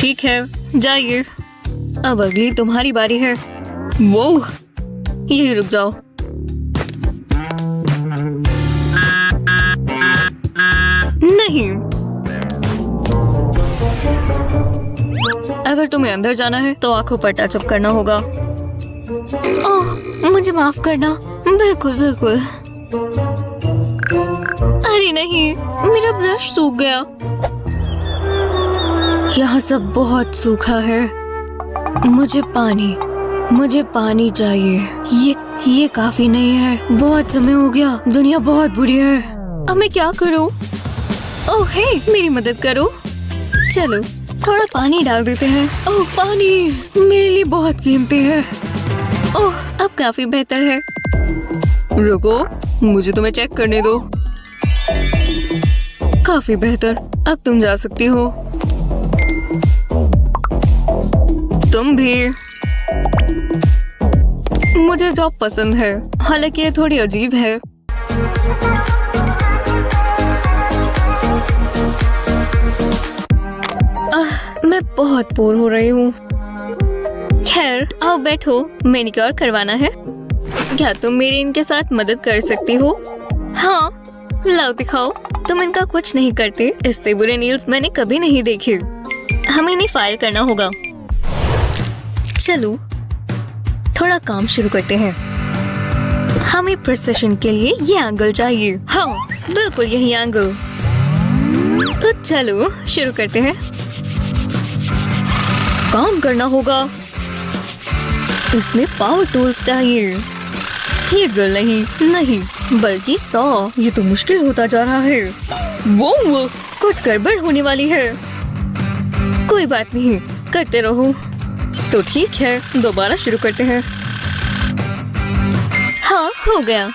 ठीक है, जाइए। अब अगली तुम्हारी बारी है। वो यही रुक जाओ। नहीं, अगर तुम्हें अंदर जाना है तो आंखों पर टचअप करना होगा। ओह, मुझे माफ करना। बिल्कुल बिल्कुल। अरे नहीं, मेरा ब्रश सूख गया। यहाँ सब बहुत सूखा है। मुझे पानी चाहिए। ये काफी नहीं है। बहुत समय हो गया। दुनिया बहुत बुरी है। अब मैं क्या करूँ? ओह हे, मेरी मदद करो। चलो थोड़ा पानी डाल देते हैं। ओह, पानी मेरे लिए बहुत कीमती है। ओह, अब काफी बेहतर है। रुको, मुझे तुम्हें चेक करने दो। काफी बेहतर। अब तुम जा सकती हो। तुम भी। मुझे जॉब पसंद है, हालांकि ये थोड़ी अजीब है। मैं बहुत बोर हो रही हूँ। खैर, आओ बैठो। मैनिक्योर करवाना है। क्या तुम मेरी इनके साथ मदद कर सकती हो? हाँ, लाओ दिखाओ। तुम इनका कुछ नहीं करते। इससे बुरे नेल्स मैंने कभी नहीं देखे। हमें इन्हें फाइल करना होगा। चलो थोड़ा काम शुरू करते हैं। हमें प्रिसिशन के लिए ये एंगल चाहिए। हाँ, बिल्कुल यही एंगल। तो चलो शुरू करते हैं। काम करना होगा। इसमें पावर टूल्स चाहिए। ये ड्रिल नहीं, बल्कि सॉ। ये तो मुश्किल होता जा रहा है। वो कुछ गड़बड़ होने वाली है। कोई बात नहीं, करते रहो। तो ठीक है, दोबारा शुरू करते हैं। हाँ, हो गया।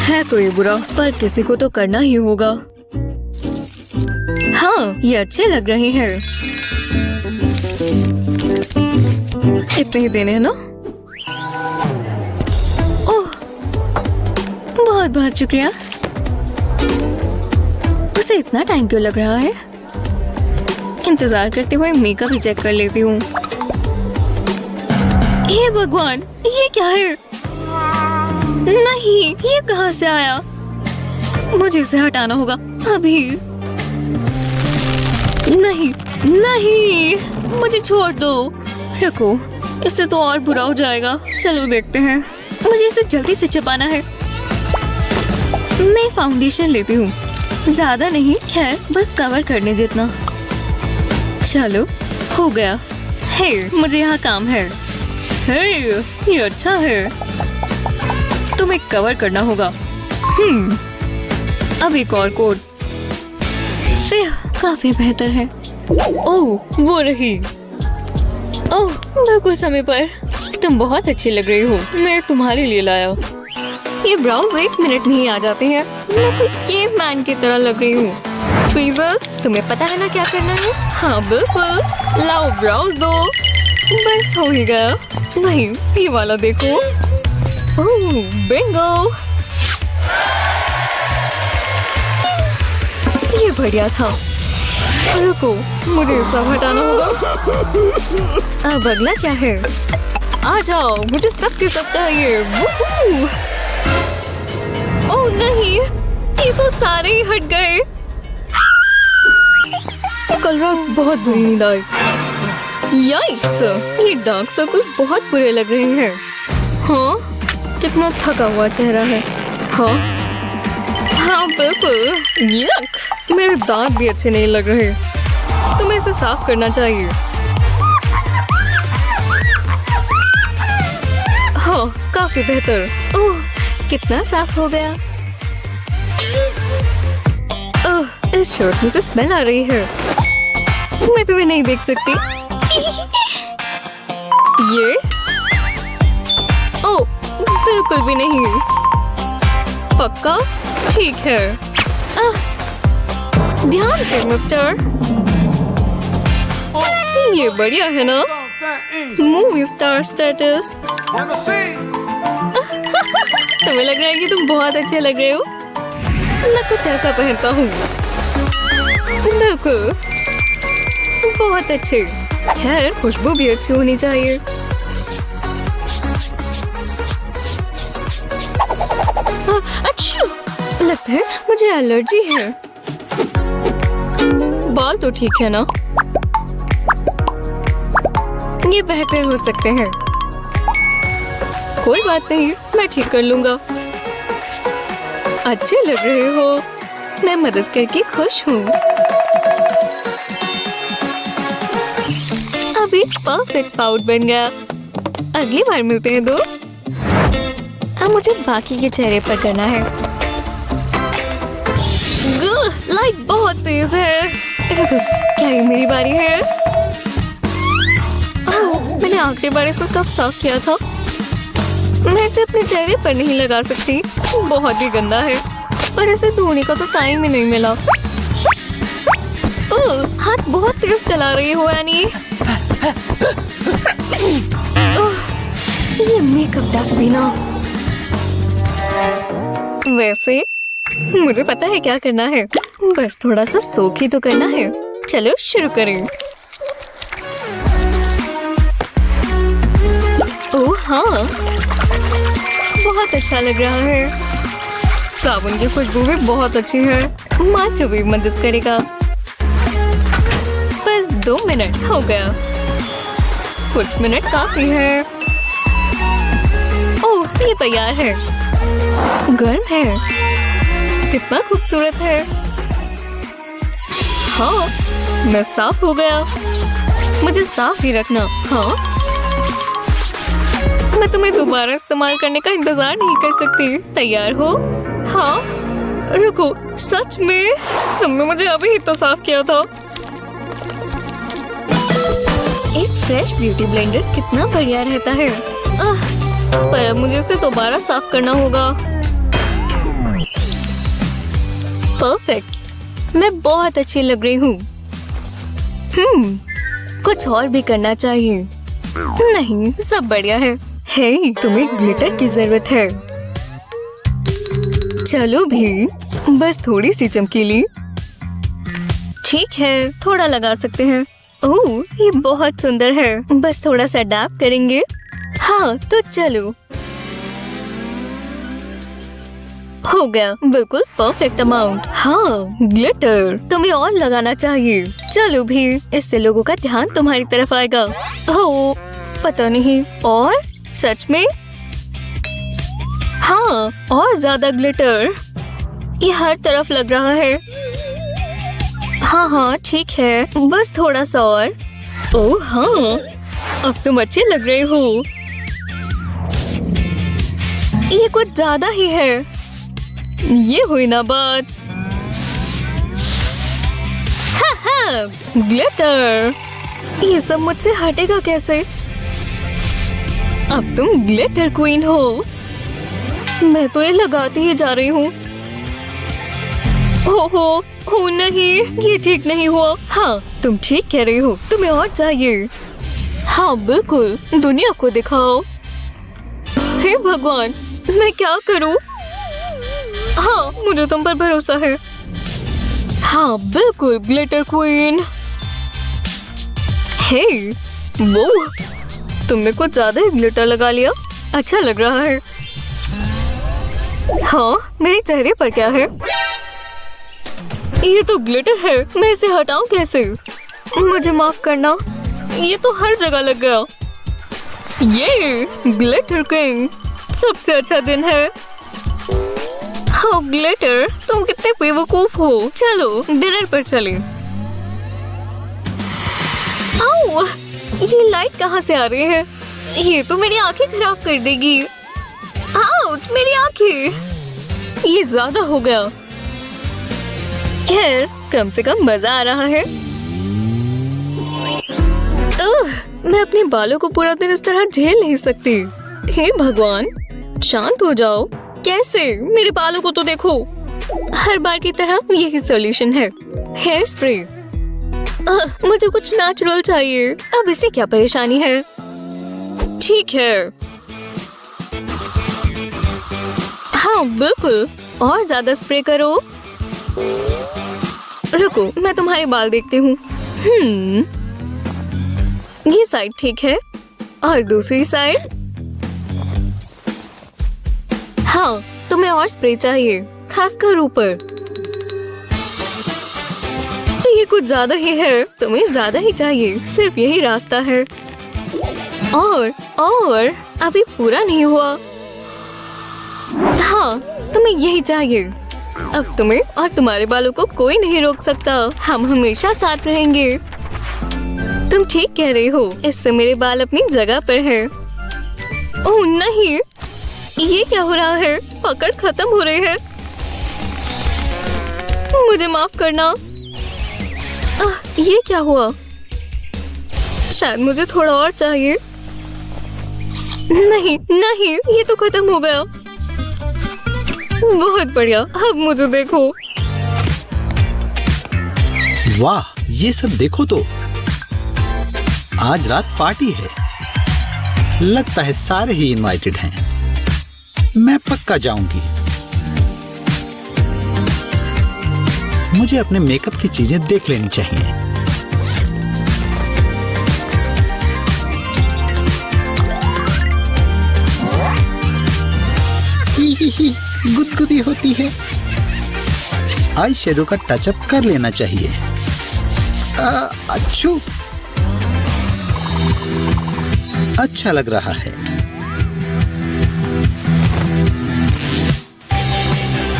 है तो ये बुरा, पर किसी को तो करना ही होगा। हाँ, ये अच्छे लग रहे हैं। इतने ही देने हैं ना? ओह, बहुत बहुत शुक्रिया। उसे इतना टाइम क्यों लग रहा है? इंतजार करते हुए मेकअप ही चेक कर लेती हूँ। हे भगवान, ये क्या है? नहीं, ये कहाँ से आया? मुझे इसे हटाना होगा अभी। नहीं, मुझे छोड़ दो। रुको, इससे तो और बुरा हो जाएगा। चलो देखते हैं। मुझे इसे जल्दी से छिपाना है। मैं फाउंडेशन लेती हूँ। ज्यादा नहीं, खैर बस कवर करने जितना। चलो, हो गया। हे, मुझे यहाँ काम है। हे, ये अच्छा है। तुम्हें कवर करना होगा। अब एक और कोड। काफी बेहतर है। ओह, वो रही। ओह, बिल्कुल समय पर। तुम बहुत अच्छी लग रही हो। मैं तुम्हारे लिए लाया। ये ब्राउज 1 मिनट में ही आ जाते हैं। मैं कोई केवमैन की तरह लग रही हूँ। ट्वीजर्स, तुम्हें पता है ना क्या करना है? हाँ बिल्कुल। लाओ ब्राउज दो। बस हो ही गया। नहीं, ये वाला देखो। ओह, बिंगो। ये बढ़िया था। रुको, मुझे सब हटाना होगा। अब अगला क्या है? आ जाओ, मुझे सबके सब चाहिए। वूहू! ओह नहीं, ये तो सारे ही हट गए। कल रात बहुत बुरी नींद आई। याइक्स, ये डार्क सर्कल्स बहुत बुरे लग रहे हैं। हाँ, कितना थका हुआ चेहरा है। हाँ बिल्कुल। यक, मेरे दांत भी अच्छे नहीं लग रहे। तुम्हें इसे साफ करना चाहिए। हाँ, काफी बेहतर। ओह, कितना साफ हो गया। ओह, इस शर्ट में से स्मेल आ रही है। मैं तुम्हें नहीं देख सकती। ये? ओह, बिल्कुल भी नहीं। पक्का? ठीक है। ध्यान से मिस्टर। ये बढ़िया है ना? Movie star status. तुम्हें लग रहा है कि तुम बहुत अच्छे लग रहे हो। मैं कुछ ऐसा पहनता हूँ। बिल्कुल, बहुत अच्छे। खैर खुशबू भी अच्छी होनी चाहिए। अच्छा, लगता है मुझे एलर्जी है। बाल तो ठीक है ना? ये बेहतर हो सकते हैं। कोई बात नहीं, मैं ठीक कर लूंगा। अच्छे लग रहे हो। मैं मदद करके खुश हूँ। अब एक परफेक्ट पाउट बन गया। अगली बार मिलते हैं दोस्त। अब मुझे बाकी के चेहरे पर करना है। लाइट बहुत तेज है। क्या ये मेरी बारी है? ओह, मैंने आखिरी बार इसे कब साफ किया था? मैं इसे अपने चेहरे पर नहीं लगा सकती, बहुत ही गंदा है। पर इसे धोने का तो टाइम ही नहीं मिला। ओह, हाथ बहुत तेज चला रही हो एनी। ओह, ये मेकअप डस्ट भी ना। वैसे मुझे पता है क्या करना है, बस थोड़ा सा सोख ही तो करना है। चलो शुरू करें। ओह हाँ, बहुत अच्छा लग रहा है। साबुन की खुशबू भी बहुत अच्छी है। माइक्रोवेव मदद करेगा। बस 2 मिनट हो गया। कुछ मिनट काफी है। ओह, ये तैयार है। गर्म है। कितना खूबसूरत है। हाँ, मैं साफ हो गया। मुझे साफ ही रखना। हाँ, मैं तुम्हें दोबारा इस्तेमाल करने का इंतजार नहीं कर सकती। तैयार हो? हाँ, रुको, सच में? तुमने मुझे अभी ही तो साफ किया था। एक फ्रेश ब्यूटी ब्लेंडर कितना बढ़िया रहता है। पर अब मुझे इसे दोबारा साफ करना होगा। परफेक्ट, मैं बहुत अच्छी लग रही हूँ। कुछ और भी करना चाहिए। नहीं, सब बढ़िया है। हे, तुम्हें ग्लिटर की जरूरत है। चलो भी, बस थोड़ी सी चमकीली। ठीक है, थोड़ा लगा सकते हैं। ओह, ये बहुत सुंदर है। बस थोड़ा सा डैप करेंगे। हाँ, तो चलो। हो गया, बिल्कुल परफेक्ट अमाउंट। हाँ, ग्लिटर तुम्हें और लगाना चाहिए। चलो भी, इससे लोगों का ध्यान तुम्हारी तरफ आएगा। ओह, पता नहीं। और सच में? हाँ, और ज्यादा ग्लिटर। ये हर तरफ लग रहा है। हाँ हाँ, ठीक है, बस थोड़ा सा और। ओह हाँ, अब तुम अच्छे लग रहे हो। ये कुछ ज्यादा ही है। ये हुई ना बात। हा हा, ग्लिटर। ये सब मुझसे हटेगा कैसे? अब तुम ग्लिटर क्वीन हो। मैं तो ये लगाती ही जा रही हूँ। हो नहीं, ये ठीक नहीं हुआ। हाँ, तुम ठीक कह रही हो, तुम्हें और चाहिए। हाँ बिल्कुल, दुनिया को दिखाओ। हे भगवान, मैं क्या करूँ? हाँ, मुझे तुम पर भरोसा है। हाँ बिल्कुल, ग्लिटर क्वीन। हे, वो तुमने कुछ ज्यादा ही ग्लिटर लगा लिया। अच्छा लग रहा है। हाँ, मेरे चेहरे पर क्या है? ये तो ग्लिटर है, मैं इसे हटाऊं कैसे? मुझे माफ करना, ये तो हर जगह लग गया। ये ग्लिटर किंग, सबसे अच्छा दिन है। हाँ ग्लिटर, तुम कितने बेवकूफ हो। चलो डिनर पर चलें। आओ, ये लाइट कहाँ से आ रही है? ये तो मेरी आंखें खराब कर देगी। आउच, मेरी आंखें। ये ज्यादा हो गया। खैर, कम से कम मजा आ रहा है। मैं अपने बालों को पूरा दिन इस तरह झेल नहीं सकती। हे भगवान, शांत हो जाओ। कैसे? मेरे बालों को तो देखो। हर बार की तरह यही सॉल्यूशन है, हेयर स्प्रे। मुझे कुछ नेचुरल चाहिए। अब इसे क्या परेशानी है? ठीक है। हाँ बिल्कुल, और ज्यादा स्प्रे करो। रुको, मैं तुम्हारे बाल देखती हूँ। ये साइड ठीक है और दूसरी साइड। हाँ, तुम्हें और स्प्रे चाहिए, खासकर ऊपर। ये कुछ ज्यादा ही है, तुम्हें ज्यादा ही चाहिए, सिर्फ यही रास्ता है। और अभी पूरा नहीं हुआ। हाँ, तुम्हें यही चाहिए। अब तुम्हें और तुम्हारे बालों को कोई नहीं रोक सकता, हम हमेशा साथ रहेंगे। तुम ठीक कह रही हो, इससे मेरे बाल अपनी जगह पर है। ओह नहीं, ये क्या हो रहा है? पकड़ खत्म हो रही है। मुझे माफ करना। ये क्या हुआ? शायद मुझे थोड़ा और चाहिए। नहीं नहीं, ये तो खत्म हो गया। बहुत बढ़िया, अब मुझे देखो। वाह, ये सब देखो तो। आज रात पार्टी है। लगता है सारे ही इनवाइटेड हैं। मैं पक्का जाऊंगी। मुझे अपने मेकअप की चीजें देख लेनी चाहिए। गुदगुदी होती है। आई शेडो का टचअप कर लेना चाहिए। अच्छू, अच्छा लग रहा है।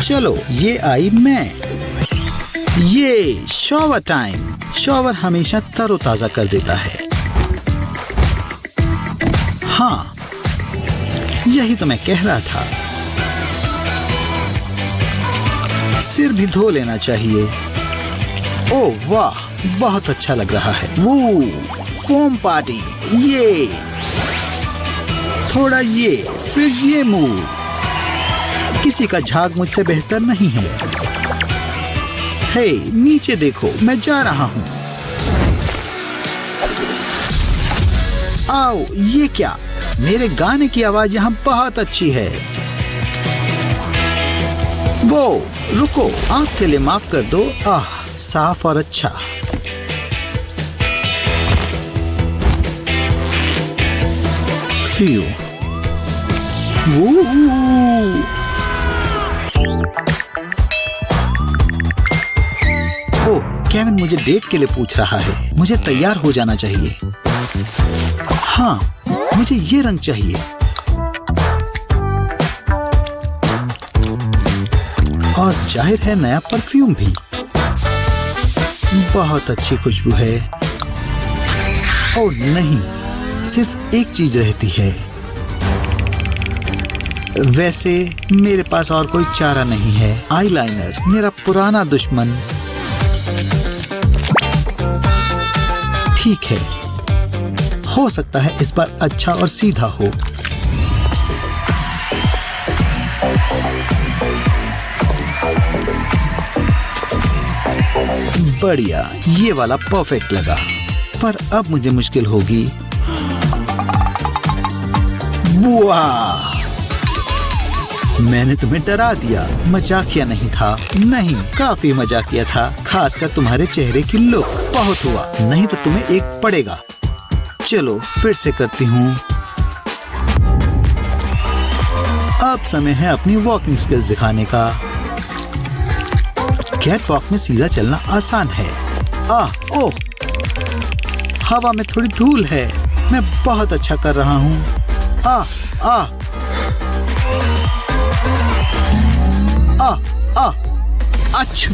चलो, ये आई मैं। ये शॉवर टाइम। शॉवर हमेशा तरोताजा कर देता है। हाँ, यही तो मैं कह रहा था। सिर भी धो लेना चाहिए। ओह वाह, बहुत अच्छा लग रहा है। वो फोम पार्टी, ये थोड़ा, ये फिर ये मूव। किसी का झाग मुझसे बेहतर नहीं है। हे, नीचे देखो, मैं जा रहा हूँ। आओ, ये क्या? मेरे गाने की आवाज यहाँ बहुत अच्छी है। वो रुको, आपके लिए माफ कर दो। साफ और अच्छा। फ्यू। ओह, केविन मुझे डेट के लिए पूछ रहा है। मुझे तैयार हो जाना चाहिए। हाँ, मुझे ये रंग चाहिए। और जाहिर है नया परफ्यूम भी। बहुत अच्छी खुशबू है। ओह नहीं, सिर्फ एक चीज रहती है। वैसे मेरे पास और कोई चारा नहीं है। आईलाइनर, मेरा पुराना दुश्मन। ठीक है, हो सकता है इस बार अच्छा और सीधा हो। बढ़िया, ये वाला परफेक्ट लगा। पर अब मुझे मुश्किल होगी। वाह, मैंने तुम्हें डरा दिया। मजाकिया नहीं था। नहीं, काफी मजाकिया था, खासकर तुम्हारे चेहरे की लुक। बहुत हुआ, नहीं तो तुम्हें एक पड़ेगा। चलो फिर से करती हूँ। अब समय है अपनी वॉकिंग स्किल्स दिखाने का। कैट वॉक में सीधा चलना आसान है। ओह, हवा में थोड़ी धूल है। मैं बहुत अच्छा कर रहा हूँ। अच्छू,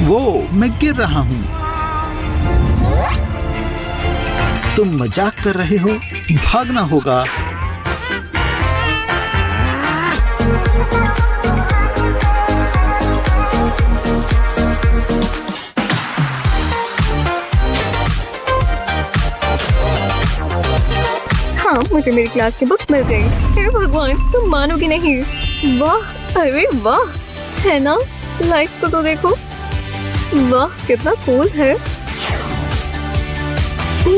वो मैं गिर रहा हूँ। तुम मजाक कर रहे हो? भागना होगा। हाँ, मुझे मेरी क्लास की बुक्स मिल गई। हे भगवान, तुम मानोगे नहीं। वाह, अरे वाह, है ना? लाइट्स को तो देखो। वाह, कितना कूल है।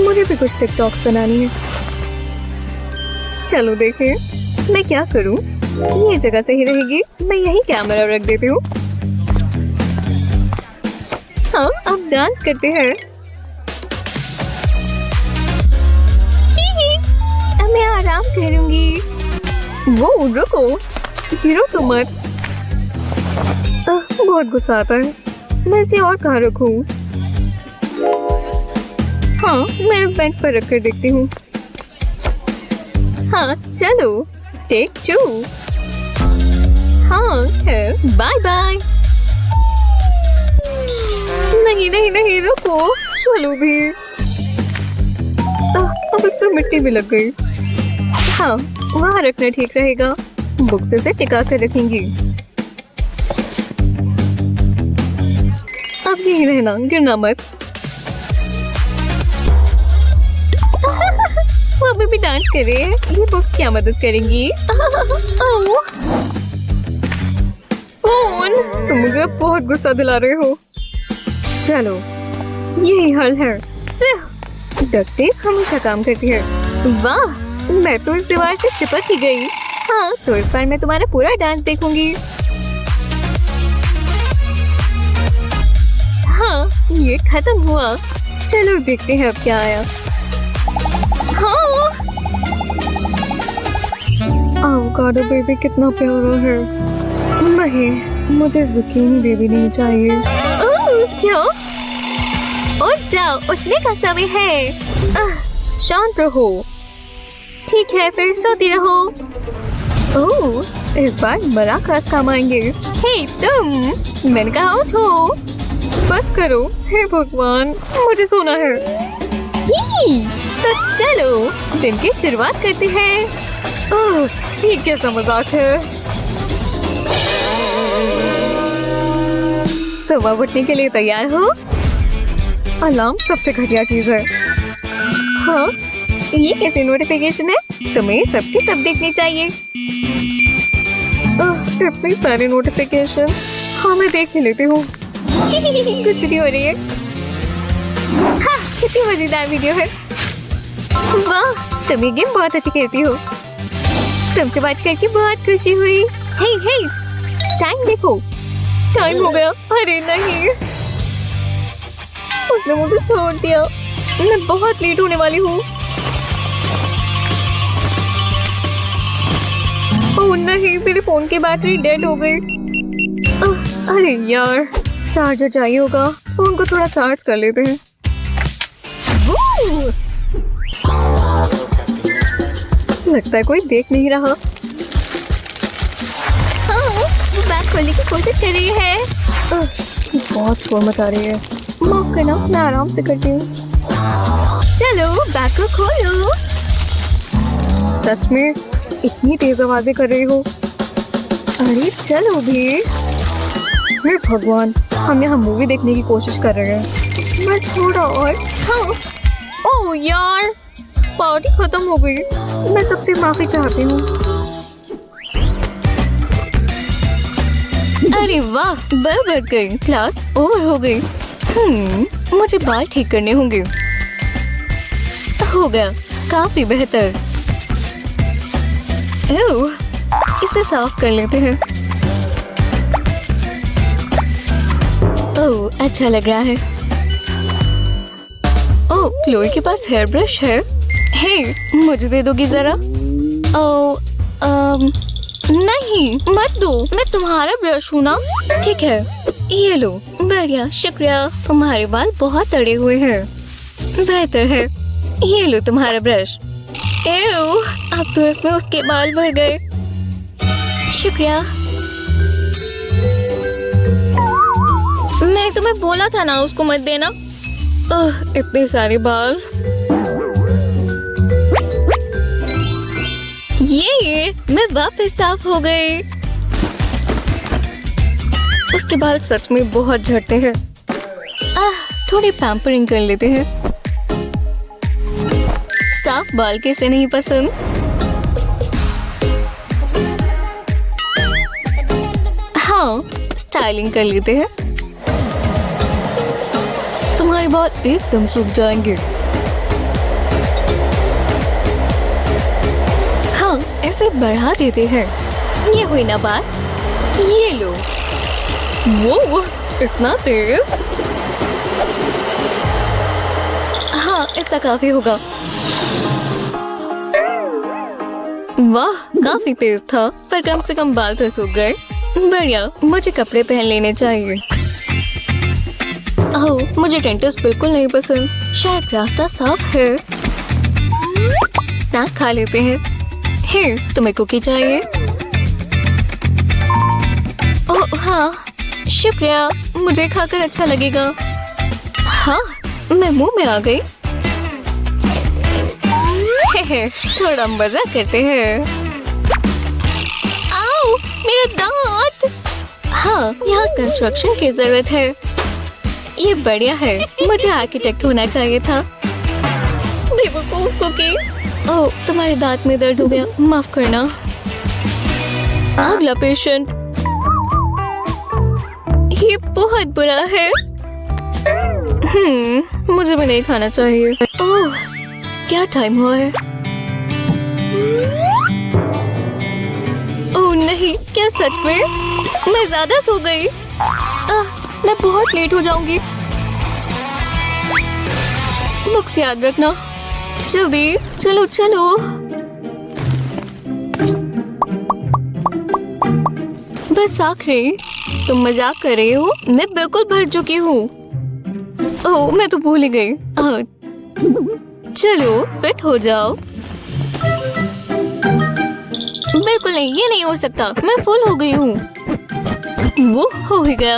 मुझे भी कुछ टिकटॉक्स बनानी है। चलो देखें मैं क्या करूं। ये जगह सही रहेगी। मैं यही कैमरा रख देती हूँ। हाँ, अब डांस करते हैं। आराम करूंगी। वो रुको, गिरो तो मत। बहुत गुस्सा आता है। मैं इसे और कहाँ रखूं? हाँ, मैं इस बेंच पर रख कर देखती हूँ। हाँ चलो, टेक 2। हाँ बाय बाय। नहीं नहीं नहीं, रुको, चलो भी। अब इस पर मिट्टी भी लग गई। हाँ, वहाँ रखना ठीक रहेगा। बुक से इसे टिका कर रखेंगी। अब यही रहना, गिरना मत। वो अभी भी डांस कर रहे हैं। ये बुक्स क्या मदद करेंगी? फोन, तुम मुझे बहुत गुस्सा दिला रहे हो। चलो, यही हल है। डक्ट टेप हमेशा काम करती है। वाह, मैं तो इस दीवार से चिपक ही गई। हाँ, तो इस बार मैं तुम्हारा पूरा डांस देखूंगी। हाँ, ये खत्म हुआ। चलो देखते हैं अब क्या आया। हाँ, एवोकाडो बेबी कितना प्यारा है। नहीं, मुझे जुकीनी बेबी नहीं चाहिए। ओह, क्या? उठ जाओ, उठने का समय है। शांत रहो। ठीक है, फिर सोती रहो। ओह, इस बार बड़ा खास काम आएंगे। हे तुम, मैंने कहा उठो। बस करो। हे भगवान, मुझे सोना है। तो चलो, दिन की शुरुआत करते हैं। ओह, ये कैसा मजाक है। सुबह उठने के लिए तैयार हो? अलार्म सबसे घटिया चीज है। हाँ, ये कैसी नोटिफिकेशन है? तुम्हें सबके सब देखनी चाहिए। इतने सारे नोटिफिकेशंस। हाँ, मैं देख ही लेती हूँ। कुछ वीडियो हो रही है। हाँ, कितनी मजेदार वीडियो है। वाह, तुम ये गेम बहुत अच्छी खेलती हो। तुमसे बात करके बहुत खुशी हुई। हे हे, टाइम देखो। टाइम हो गया। अरे नहीं, उसने मुझे छोड़ दिया। मैं बहुत लेट होने वाली हूँ। ओह नहीं, मेरे फोन की बैटरी डेड हो गई। अरे यार, चार्जर चाहिए होगा। फोन को थोड़ा चार्ज कर लेते हैं। लगता है कोई देख नहीं रहा। हाँ, वो बैग खोलने की कोशिश कर रही है। बहुत शोर मचा रही है। माफ करना, मैं आराम से करती हूँ। चलो, बैग को खोलो। सच में इतनी तेज आवाजें कर रही हो? अरे चलो भी। हे भगवान, हम यहाँ मूवी देखने की कोशिश कर रहे हैं। बस थोड़ा और। हाँ, ओह यार, पार्टी खत्म हो गई। मैं सबसे माफी चाहती हूँ। अरे वाह, बल बच गई। क्लास ओवर हो गई। मुझे बाल ठीक करने होंगे। हो गया, काफी बेहतर। ओह, इसे साफ कर लेते हैं। ओह, अच्छा लग रहा है। ओह, क्लोई के पास हेयर ब्रश है। हे, मुझे दे दोगी जरा? ओह, नहीं, मत दो। मैं तुम्हारा ब्रश हूँ ना। ठीक है, ये लो। बढ़िया, शुक्रिया। तुम्हारे बाल बहुत अड़े हुए हैं। बेहतर है। ये लो तुम्हारा ब्रश। एव, अब तो इसमें उसके बाल भर गए। शुक्रिया। मैंने तुम्हें बोला था ना उसको मत देना। इतने सारे बाल। ये मैं वापस साफ हो गए। उसके बाल सच में बहुत झड़ते हैं। थोड़ी पैम्परिंग कर लेते हैं। साफ बाल किसे नहीं पसंद? हाँ, स्टाइलिंग कर लेते हैं। तुम्हारे बाल एकदम सूख जाएंगे। हाँ, ऐसे बढ़ा देते हैं। ये हुई ना बात। ये लो। वो इतना तेज। हाँ, इतना काफी होगा। वाह, काफी तेज था, पर कम से कम बाल तो सूख गए। बढ़िया, मुझे कपड़े पहन लेने चाहिए। ओह, मुझे डेंटिस्ट बिल्कुल नहीं पसंद। शायद रास्ता साफ है। स्नैक खा लेते हैं। हे, तुम्हें कुकी चाहिए? ओह हाँ, शुक्रिया, मुझे खाकर अच्छा लगेगा। हाँ, मैं मुंह में आ गई। थोड़ा मजा करते हैं। आओ, मेरा दांत। हाँ, यहाँ कंस्ट्रक्शन की जरूरत है। ये बढ़िया है, मुझे आर्किटेक्ट होना चाहिए था। बेवकूफ कुकी। ओह, तुम्हारे दांत में दर्द हो गया, माफ करना। अगला पेशेंट। ये बहुत बुरा है। मुझे भी नहीं खाना चाहिए। ओह, क्या टाइम हुआ है? ओह नहीं, क्या सच में? मैं ज्यादा सो गई। मैं बहुत लेट हो जाऊंगी। बुक्स याद रखना। जल्दी, चलो चलो। बस आखिरी। तुम मजाक कर रही हो? मैं बिल्कुल भर चुकी हूँ। ओह, मैं तो भूल ही गई। चलो, फिट हो जाओ। बिल्कुल नहीं, ये नहीं हो सकता। मैं फुल हो गई हूँ। वो हो ही गया।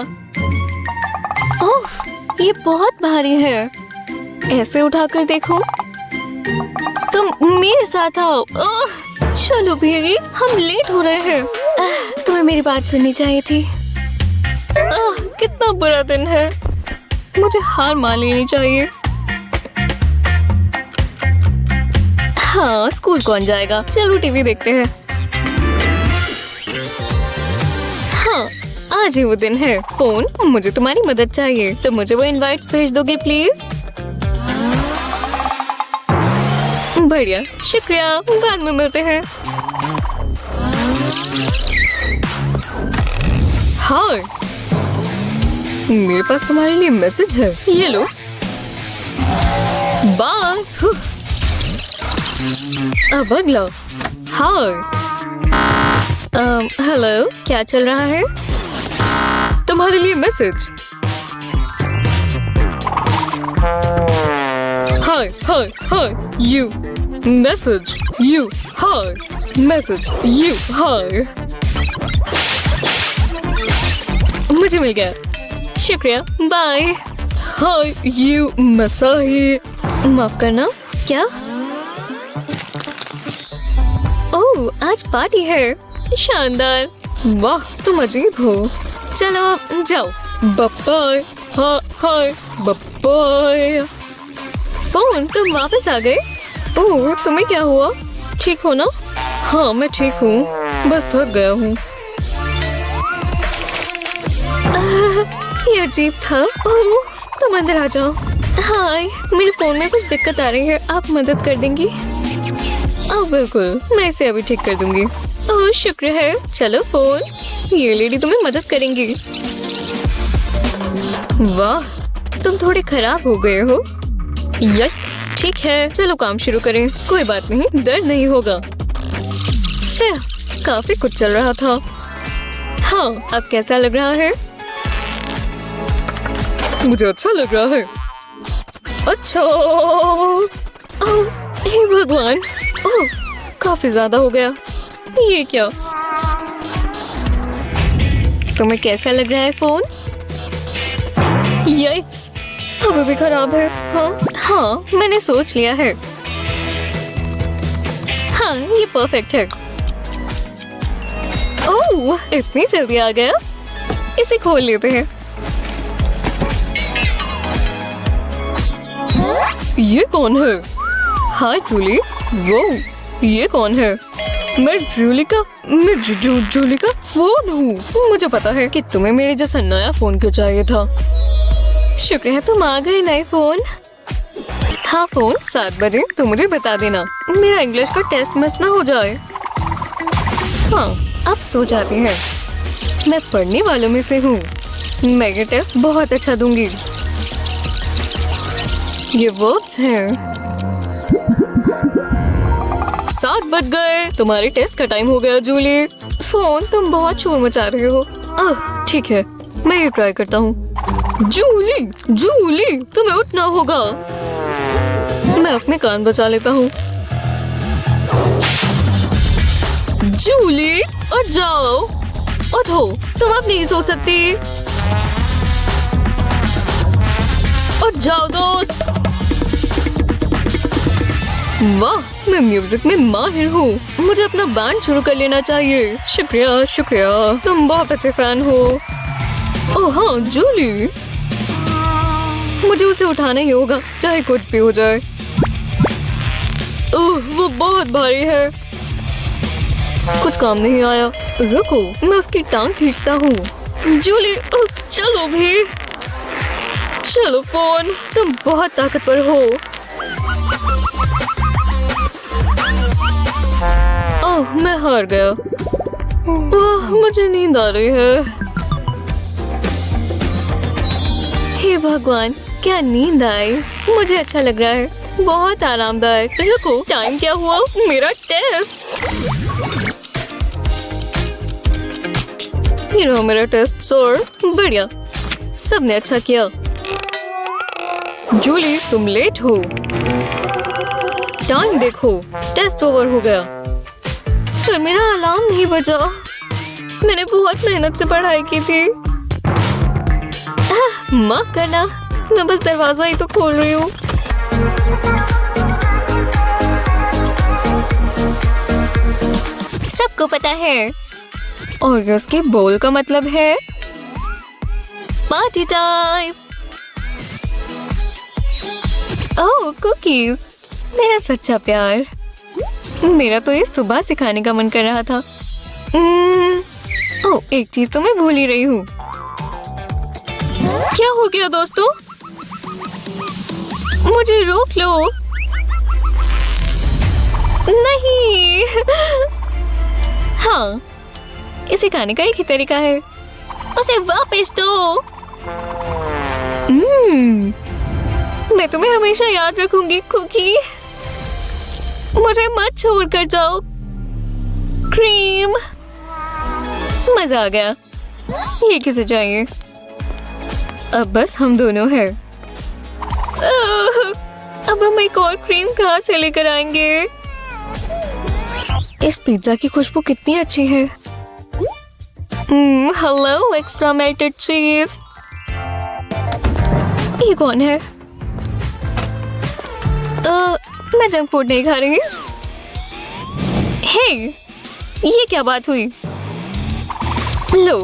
ओह, ये बहुत भारी है। ऐसे उठाकर देखो। तुम मेरे साथ आओ। ओह, चलो भी, हम लेट हो रहे हैं। तुम्हें मेरी बात सुननी चाहिए थी। कितना बुरा दिन है। मुझे हार मान लेनी चाहिए। हाँ, स्कूल कौन जाएगा? चलो टीवी देखते हैं। हाँ, आज ही वो दिन है। फोन, मुझे तुम्हारी मदद चाहिए। तो मुझे वो इनवाइट्स भेज दोगे प्लीज? बढ़िया, शुक्रिया, बाद में मिलते हैं। हाय, मेरे पास तुम्हारे लिए मैसेज है, ये लो। बाय। अब अगला। हाय, हेलो, क्या चल रहा है? तुम्हारे लिए message. Hi hi hi, you message, you hi message, you hi. मुझे मिल गया, शुक्रिया, बाय। Hi, you message. माफ करना, क्या? ओह, आज पार्टी है। शानदार। वाह, तुम अजीब हो। चलो जाओ। बाय। हाय हाय, बाय। फोन, तुम वापस आ गए? ओह, तुम्हें क्या हुआ? ठीक हो ना? हाँ, मैं ठीक हूँ, बस थक गया हूँ। ये अजीब था। ओह, तुम अंदर आ जाओ। हाय, मेरे फोन में कुछ दिक्कत आ रही है, आप मदद कर देंगी? ओह बिल्कुल, मैं इसे अभी ठीक कर दूंगी। ओह शुक्र है। चलो फोन, ये लेडी तुम्हें मदद करेंगी। वाह, तुम थोड़े खराब हो गए हो। यस, ठीक है, चलो काम शुरू करें। कोई बात नहीं, दर्द नहीं होगा। काफी कुछ चल रहा था। हाँ, अब कैसा लग रहा है? मुझे अच्छा लग रहा है। अच्छा। ओह, हे भगवान। ओह, काफी ज्यादा हो गया। ये क्या? तुम्हें कैसा लग रहा है फोन? यस, अभी भी खराब है। हाँ, मैंने सोच लिया है। हाँ, ये परफेक्ट है। ओह, इतनी जल्दी आ गया। इसे खोल लेते हैं। ये कौन है? हाय जूली। वो ये कौन है? मैं जूली का फोन हूँ। मुझे पता है कि तुम्हें मेरे जैसा नया फोन क्यों चाहिए था। शुक्र है तुम आ गए नए फोन। हाँ फोन, 7 बजे तो मुझे बता देना, मेरा इंग्लिश का टेस्ट मिस ना हो जाए। हाँ, अब सो जाते हैं। मैं पढ़ने वालों में से हूँ। मैं ये टेस्ट बहुत अच्छा दूंगी। ये वर्ड्स हैं। 7 बज गए। तुम्हारे टेस्ट का टाइम हो गया जूली। फोन, तुम बहुत शोर मचा रहे हो। ठीक है, मैं ये ट्राई करता हूँ। जूली, जूली, तुम्हें उठना होगा। मैं अपने कान बचा लेता हूँ। जूली, उठ जाओ। उठो, तुम अब नहीं सो सकती। उठ जाओ दोस्त। वाह, मैं म्यूजिक में माहिर हूँ। मुझे अपना बैंड शुरू कर लेना चाहिए। शुक्रिया, शुक्रिया, तुम बहुत अच्छे फैन हो। ओह हाँ, जूली, मुझे उसे उठाना ही होगा, चाहे कुछ भी हो जाए। ओह, वो बहुत भारी है। कुछ काम नहीं आया। रुको, मैं उसकी टांग खींचता हूँ। जूली, चलो भी। चलो फोन, तुम बहुत ताकतवर हो। ओह, मैं हार गया। ओह, मुझे नींद आ रही है। हे भगवान, क्या नींद आई। मुझे अच्छा लग रहा है, बहुत आरामदायक। रुको, टाइम क्या हुआ? मेरा टेस्ट। ये रहा मेरा टेस्ट स्कोर। बढ़िया, सबने अच्छा किया। जूली, तुम लेट हो। टाइम देखो, टेस्ट ओवर हो गया। पर मेरा अलार्म नहीं बजा। मैंने बहुत मेहनत से पढ़ाई की थी। माफ करना, मैं बस दरवाजा ही तो खोल रही हूँ। सबको पता है और उसके बोल का मतलब है पार्टी टाइम। ओह, कुकीज, मेरा सच्चा प्यार। मेरा तो ये सुबह से खाने का मन कर रहा था। ओह, एक चीज तो मैं भूल ही रही हूँ। क्या हो गया दोस्तों? मुझे रोक लो। नहीं। हाँ, इसे खाने का एक ही तरीका है। उसे वापस दो। मैं तुम्हें हमेशा याद रखूंगी कुकी। मुझे मत छोड़ कर जाओ। क्रीम, मजा आ गया। ये किसे चाहिए? अब बस हम दोनों हैं। अब हम एक और क्रीम कहाँ से लेकर आएंगे? इस पिज्जा की खुशबू कितनी अच्छी है। हेलो, एक्स्ट्रा मेल्टेड चीज। ये कौन है? मैं जंक फूड नहीं खा रही। हे, ये क्या बात हुई? लो,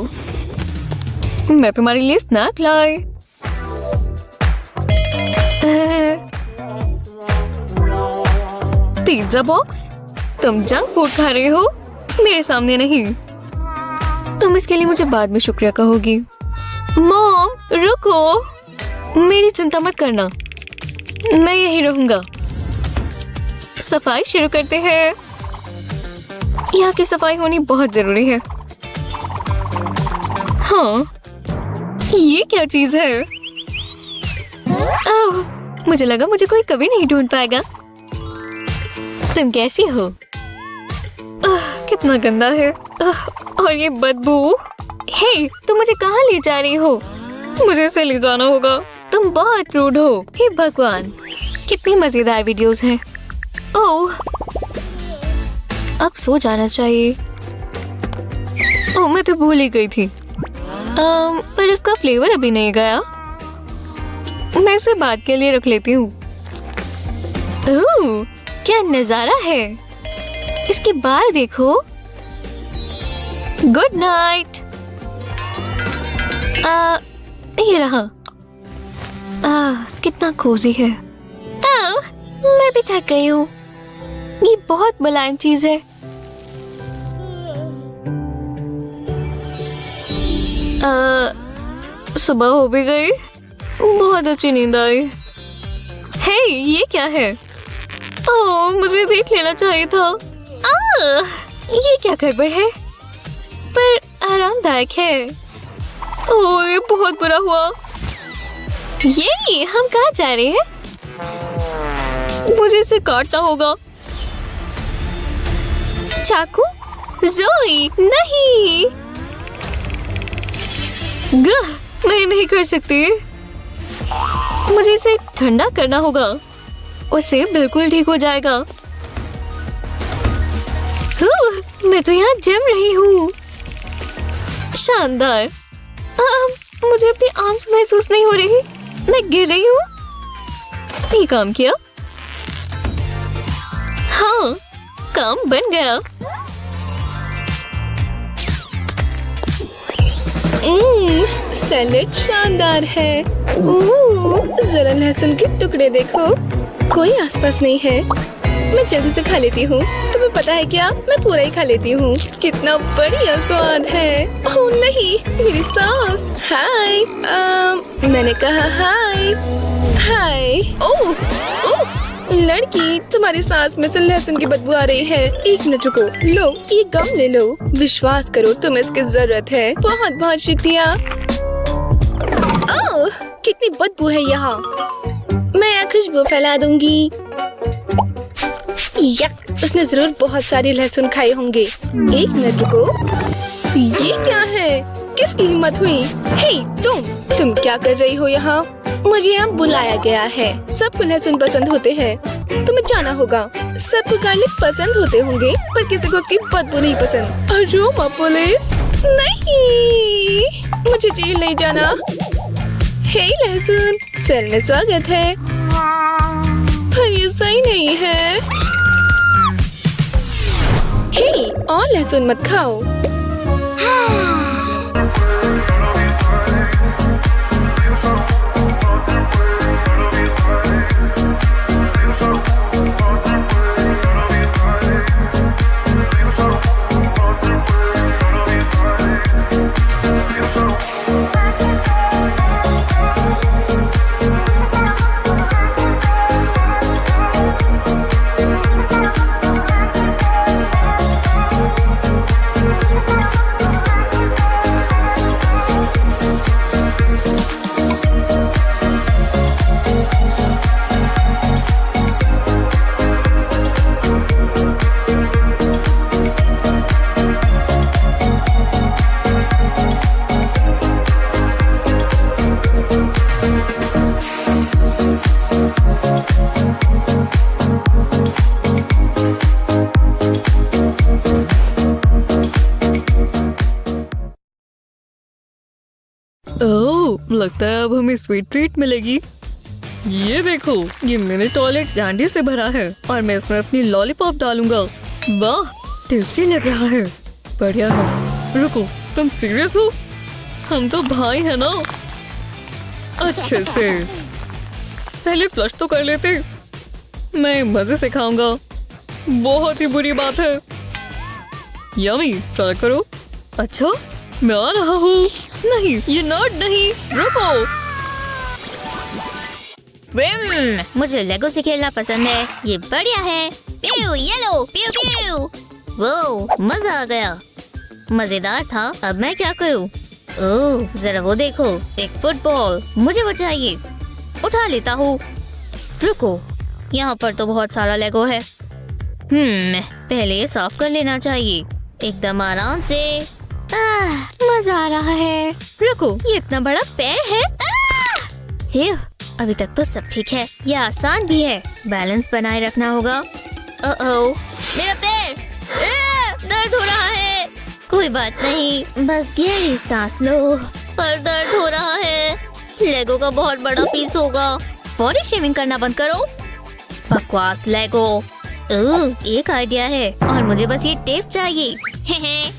मैं तुम्हारे लिए स्नैक लाई। Pizza box? तुम जंक फूड खा रहे हो, मेरे सामने नहीं। तुम इसके लिए मुझे बाद में शुक्रिया कहोगी। मॉम, रुको, मेरी चिंता मत करना, मैं यही रहूंगा। सफाई शुरू करते हैं। यहाँ की सफाई होनी बहुत जरूरी है। हाँ, ये क्या चीज है? ओह, मुझे लगा मुझे कोई कभी नहीं ढूंढ पाएगा। तुम कैसी हो? कितना गंदा है। और ये बदबू। हे, तुम मुझे कहाँ ले जा रही हो? मुझे इसे ले जाना होगा। तुम बहुत रूड हो। हे भगवान, कितनी मजेदार वीडियोस हैं। ओह, अब सो जाना चाहिए। ओह, मैं तो भूल ही गई थी। पर इसका फ्लेवर अभी नहीं गया। मैं इसे बाद के लिए रख लेती हूँ। ओह, क्या नजारा है। इसके बाल देखो। Good night. ये रहा। कितना कोजी है। मैं भी थक गई हूँ। ये बहुत मुलायम चीज है। सुबह हो भी गई। बहुत अच्छी नींद आई। हे, ये क्या है? ओह, मुझे देख लेना चाहिए था। ये क्या गड़बड़ है? पर आरामदायक है। ओह, ये बहुत बुरा हुआ। ये हम कहाँ जा रहे हैं? मुझे इसे काटना होगा। चाकू? ज़ोई, नहीं। मैं नहीं कर सकती। मुझे इसे ठंडा करना होगा, उससे बिल्कुल ठीक हो जाएगा। मैं तो यहाँ जम रही हूँ। शानदार। मुझे अपनी आर्म्स महसूस नहीं हो रही। मैं गिर रही हूँ। ये काम किया। हाँ, काम बन गया। सैलेड शानदार है। जरा लहसुन के टुकड़े देखो। कोई आसपास नहीं है। मैं जल्दी से खा लेती हूँ। तुम्हें पता है क्या, मैं पूरा ही खा लेती हूँ। कितना बढ़िया स्वाद है। ओह नहीं, मेरी सॉस। हाय। मैंने कहा हाय। हाय। ओह लड़की, तुम्हारी सांस में से लहसुन की बदबू आ रही है। एक मिनट रुको। लो, ये गम ले लो। विश्वास करो, तुम्हें इसकी जरूरत है। बहुत बहुत शुक्रिया। ओह, कितनी बदबू है यहाँ। मैं यहाँ खुशबू फैला दूंगी। यक, उसने जरूर बहुत सारे लहसुन खाए होंगे। एक मिनट रुको। ये क्या है? किसकी हिम्मत हुई? हे, तुम क्या कर रही हो यहाँ? मुझे यहाँ बुलाया गया है। सबको लहसुन पसंद होते हैं। तुम्हें जाना होगा। सबको गार्लिक पसंद होते होंगे, पर किसी को उसकी बदबू नहीं पसंद। अरोमा पुलिस, नहीं, मुझे जेल नहीं जाना। हे लहसुन, सेल में स्वागत है। पर ये सही नहीं है। हे, और लहसुन मत खाओ। ओह, लगता है अब हमें स्वीट ट्रीट मिलेगी। ये देखो, ये मिनी टॉयलेट कैंडी से भरा है और मैं इसमें अपनी लॉलीपॉप डालूंगा। वाह, टेस्टी लग रहा है। बढ़िया है। रुको, तुम सीरियस हो? हम तो भाई हैं ना। अच्छे से। पहले फ्लश तो कर लेते। मैं मजे से खाऊंगा। बहुत ही बुरी बात है। यम्मी, ट्राई करो। अच्छा, मैं आ रहा हूँ। नहीं, ये नॉट नहीं। रुको। मुझे लेगो से खेलना पसंद है। ये बढ़िया है। प्यू येलो, प्यू प्यू। वो मजा आ गया। मजेदार था। अब मैं क्या करूँ? ओह, जरा वो देखो, एक फुटबॉल। मुझे वो चाहिए। उठा लेता हूँ। रुको, यहाँ पर तो बहुत सारा लेगो है। पहले ये साफ कर लेना चाहिए, एकदम आराम से। मजा आ रहा है। रुको, ये इतना बड़ा पैर है। अभी तक तो सब ठीक है। ये आसान भी है। बैलेंस बनाए रखना होगा। ओह, मेरा पैर दर्द हो रहा है। कोई बात नहीं, बस गहरी सांस लो। पर दर्द हो रहा है। लेगो का बहुत बड़ा पीस होगा। बॉडी शेविंग करना बंद करो। बकवास लेगो। एक आइडिया है, और मुझे बस ये टेप चाहिए।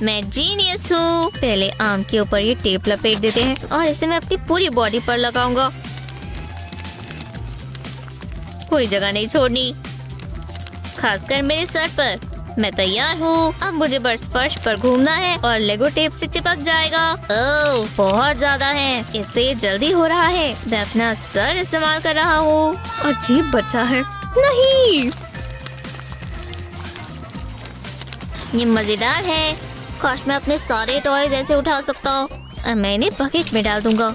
मैं जीनियस हूँ। पहले आर्म के ऊपर ये टेप लपेट देते हैं और इसे मैं अपनी पूरी बॉडी पर लगाऊंगा। कोई जगह नहीं छोड़नी, खासकर मेरे सर पर। मैं तैयार हूँ। अब मुझे बस फर्श पर घूमना है और लेगो टेप से चिपक जाएगा। ओह, बहुत ज्यादा है। इससे जल्दी हो रहा है। मैं अपना सर इस्तेमाल कर रहा हूँ। अजीब बच्चा है। नहीं, ये मजेदार है। काश मैं अपने सारे टॉयज ऐसे उठा सकता। अब मैं इन्हें बकेट में डाल दूंगा।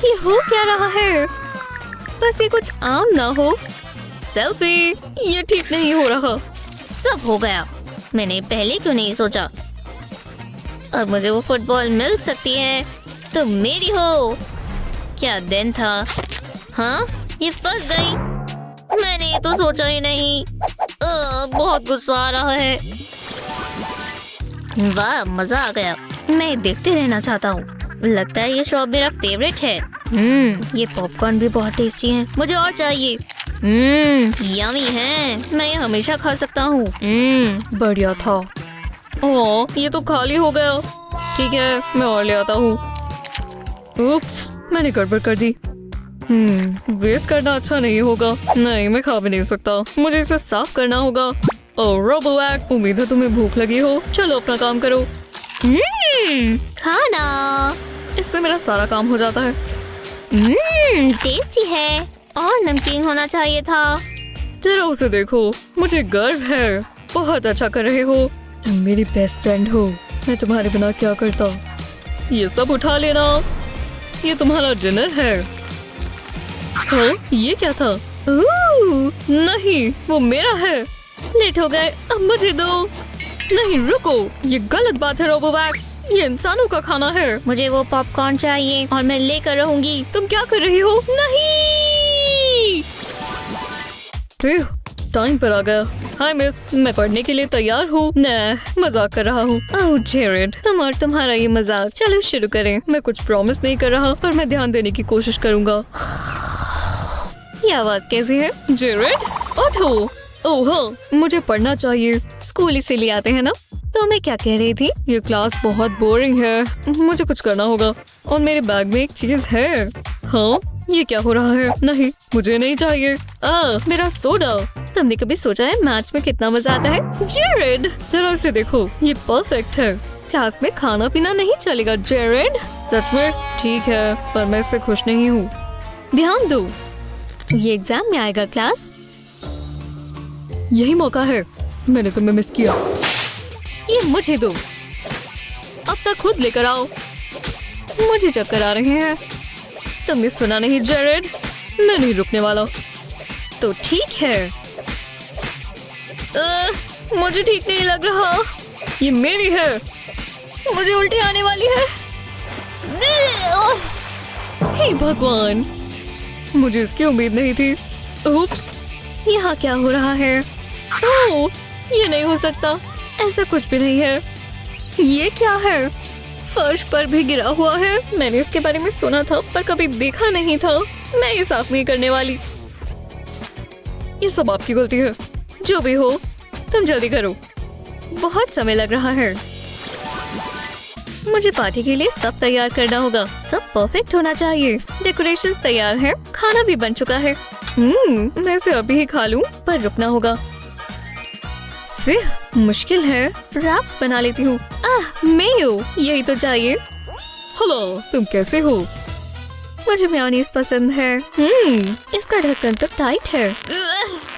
ये हो क्या रहा है? बस ये कुछ आम ना हो। सेल्फी। ये ठीक नहीं हो रहा। सब हो गया। मैंने पहले क्यों नहीं सोचा। अब मुझे वो फुटबॉल मिल सकती है तो मेरी हो। क्या दिन था। हाँ, ये फंस गई। मैंने ये तो सोचा ही नहीं। बहुत गुस्सा आ रहा है। वाह, मजा आ गया। मैं देखते रहना चाहता हूँ। लगता है ये शॉप मेरा फेवरेट है। ये पॉपकॉर्न भी बहुत टेस्टी है। मुझे और चाहिए। यमी है। मैं ये हमेशा खा सकता हूँ। बढ़िया था। ओह, ये तो खाली हो गया। ठीक है, मैं और ले आता हूँ। उप्स, मैंने गड़बड़ कर दी। वेस्ट करना अच्छा नहीं होगा। नहीं, मैं खा भी नहीं सकता। मुझे इसे साफ करना होगा। ओह रोबोवैक, उम्मीद है तुम्हें भूख लगी हो। चलो अपना काम करो। खाना। इससे मेरा सारा काम हो जाता है। टेस्टी है और नमकीन होना चाहिए था। जरा उसे देखो। मुझे गर्व है। बहुत अच्छा कर रहे हो। तुम मेरी बेस्ट फ्रेंड हो। मैं तुम्हारे बिना क्या करता। ये सब उठा लेना। ये तुम्हारा डिनर है। हाँ, ये क्या था। नहीं, वो मेरा है। लेट हो गए, अब मुझे दो। नहीं रुको, ये गलत बात है रोबोवैक। ये इंसानों का खाना है। मुझे वो पॉपकॉर्न चाहिए और मैं लेकर रहूंगी। तुम क्या कर रही हो। नहीं। टाइम पर आ गया। हाय मिस, मैं पढ़ने के लिए तैयार हूँ। मैं मजाक कर रहा हूँ। ओह जेरेड, तुम और तुम्हारा ये मजाक। चलो शुरू करें। मैं कुछ प्रॉमिस नहीं कर रहा, पर मैं ध्यान देने की कोशिश करूँगा। ये आवाज कैसी है। जेरेड, उठो। ओह हाँ, मुझे पढ़ना चाहिए। स्कूल इसीलिए आते हैं ना। तो मैं क्या कह रही थी। ये क्लास बहुत बोरिंग है। मुझे कुछ करना होगा। और मेरे बैग में एक चीज है। हाँ, ये क्या हो रहा है। नहीं, मुझे नहीं चाहिए। मेरा सोडा। तुमने कभी सोचा है मैथ्स में कितना मजा आता है। जेरेड, जरा इसे देखो। ये परफेक्ट है। क्लास में खाना पीना नहीं चलेगा। जेरेड, सच में। ठीक है, पर मैं इससे खुश नहीं हूँ। ध्यान दो, ये एग्जाम में आएगा। क्लास, यही मौका है। मैंने तुम्हें मिस किया। ये मुझे दो। अब तक खुद लेकर आओ। मुझे चक्कर आ रहे हैं। तुमने सुना नहीं जेरेड, मैं नहीं रुकने वाला। तो ठीक है। मुझे ठीक नहीं लग रहा। ये मेरी है। मुझे उल्टी आने वाली है। हे भगवान, मुझे इसकी उम्मीद नहीं थी। उप्स, यहाँ क्या हो रहा है। ओह, ये नहीं हो सकता। ऐसा कुछ भी नहीं है। ये क्या है। फर्श पर भी गिरा हुआ है। मैंने इसके बारे में सुना था, पर कभी देखा नहीं था। मैं ये साफ नहीं करने वाली। ये सब आपकी गलती है। जो भी हो, तुम जल्दी करो। बहुत समय लग रहा है। मुझे पार्टी के लिए सब तैयार करना होगा। सब परफेक्ट होना चाहिए। डेकोरेशंस तैयार है। खाना भी बन चुका है। मैं इसे अभी ही खा लूं, पर रुकना होगा। फिर मुश्किल है। रैप्स बना लेती हूँ। मेयो, यही तो चाहिए। हेलो, तुम कैसे हो। मुझे मेयोनीज पसंद है। इसका ढक्कन तो टाइट है।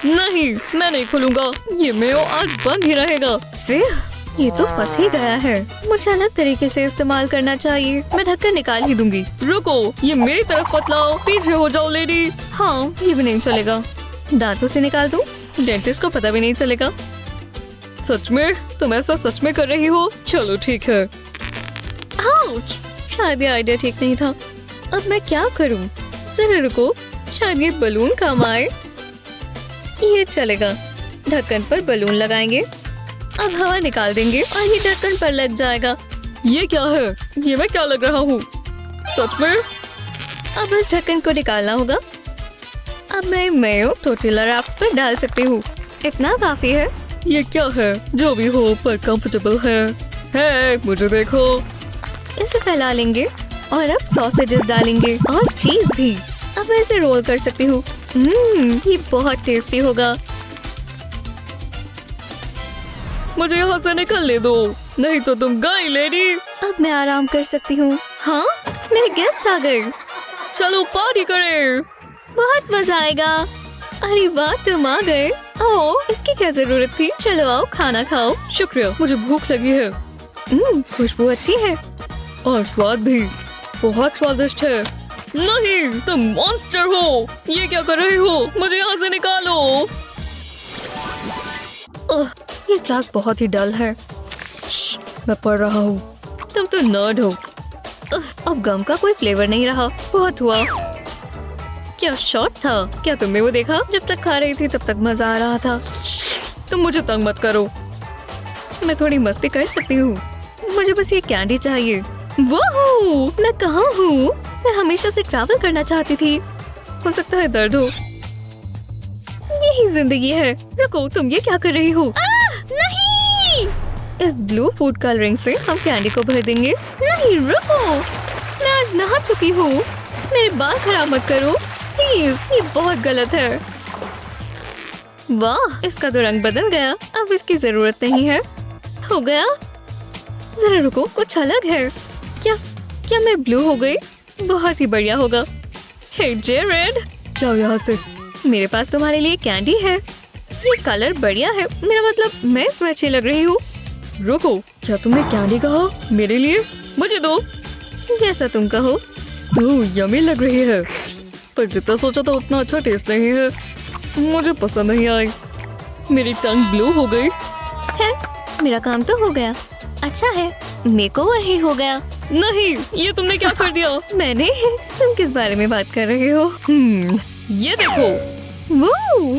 नहीं, मैं नहीं खोलूंगा। ये मेयो आज बंद ही रहेगा। फिर ये तो फंस ही गया है। मुझे अलग तरीके से इस्तेमाल करना चाहिए। मैं ढक्कन निकाल ही दूंगी। रुको, ये मेरी तरफ मत लाओ। पीछे हो जाओ लेडी। हाँ, ये भी नहीं चलेगा। दांतों से निकाल दूं? डेंटिस्ट को पता भी नहीं चलेगा। सच में? तुम ऐसा सच में कर रही हो? चलो ठीक है। आउच! शायद ये आइडिया ठीक नहीं था। अब मैं क्या करूं? जरा रुको, शायद ये बलून काम आए। ये चलेगा। ढक्कन पर बलून लगाएंगे। अब हवा निकाल देंगे और ये ढक्कन पर लग जाएगा। ये क्या है? ये मैं क्या लग रहा हूँ? सच में? अब इस ढक्कन को निकालना होगा। अब मैं मेयो टोर्टिला रैप्स पर डाल सकती हूँ। इतना काफी है। ये क्या है? जो भी हो, पर कंफर्टेबल है। हे, मुझे देखो। इसे फैला लेंगे और अब सॉसेजेस डालेंगे और चीज भी। अब मैं इसे रोल कर सकती हूँ। ये बहुत टेस्टी होगा। मुझे यहाँ से निकलने दो, नहीं तो तुम गई लेडी। अब मैं आराम कर सकती हूँ। हाँ, मेरे गेस्ट आ गए। चलो पार्टी करें। बहुत मजा आएगा। अरे वाह, तुम आ गए। ओह, इसकी क्या जरूरत थी। चलो आओ, खाना खाओ। शुक्रिया, मुझे भूख लगी है। खुशबू अच्छी है और स्वाद भी बहुत स्वादिष्ट है। नहीं, तुम मॉन्स्टर हो। ये क्या कर रहे हो? मुझे यहाँ से निकालो। ये क्लास बहुत ही डल है। श्श, मैं पढ़ रहा हूँ। तुम तो नर्ड हो। अब गम का कोई फ्लेवर नहीं रहा। बहुत हुआ। क्या शॉट था। क्या तुमने वो देखा? जब तक खा रही थी तब तक मजा आ रहा था। श्श, तुम मुझे तंग मत करो। मैं थोड़ी मस्ती कर सकती हूँ। मुझे बस ये कैंडी चाहिए। वो मैं कहाँ हूँ? मैं हमेशा से ट्रैवल करना चाहती थी। हो सकता है दर्द हो। यही जिंदगी है। रुको, तुम ये क्या कर रही हो? नहीं! इस ब्लू फूड कलरिंग से हम कैंडी को भर देंगे। नहीं, रुको, मैं आज नहा चुकी हूँ। मेरे बाल खराब मत करो प्लीज, ये बहुत गलत है। वाह, इसका तो रंग बदल गया। अब इसकी जरूरत नहीं है। हो गया। जरा रुको, कुछ अलग है। क्या मैं ब्लू हो गई? बहुत ही बढ़िया होगा। हे जेरेड, जाओ यहाँ से। मेरे पास तुम्हारे लिए कैंडी है। ये कलर बढ़िया है। मेरा मतलब मैं इसमें अच्छी लग रही हूँ। रुको, क्या तुमने कैंडी कहा? मेरे लिए? मुझे दो। जैसा तुम कहो। ओह, यम्मी लग रही है, पर जितना सोचा था उतना अच्छा टेस्ट नहीं है। मुझे पसंद नहीं आई। मेरी टंग ब्लू हो गई है। मेरा काम तो हो गया। अच्छा है, मेकओवर ही हो गया। नहीं, ये तुमने क्या कर दिया? मैंने? तुम किस बारे में बात कर रहे हो? ये देखो, वो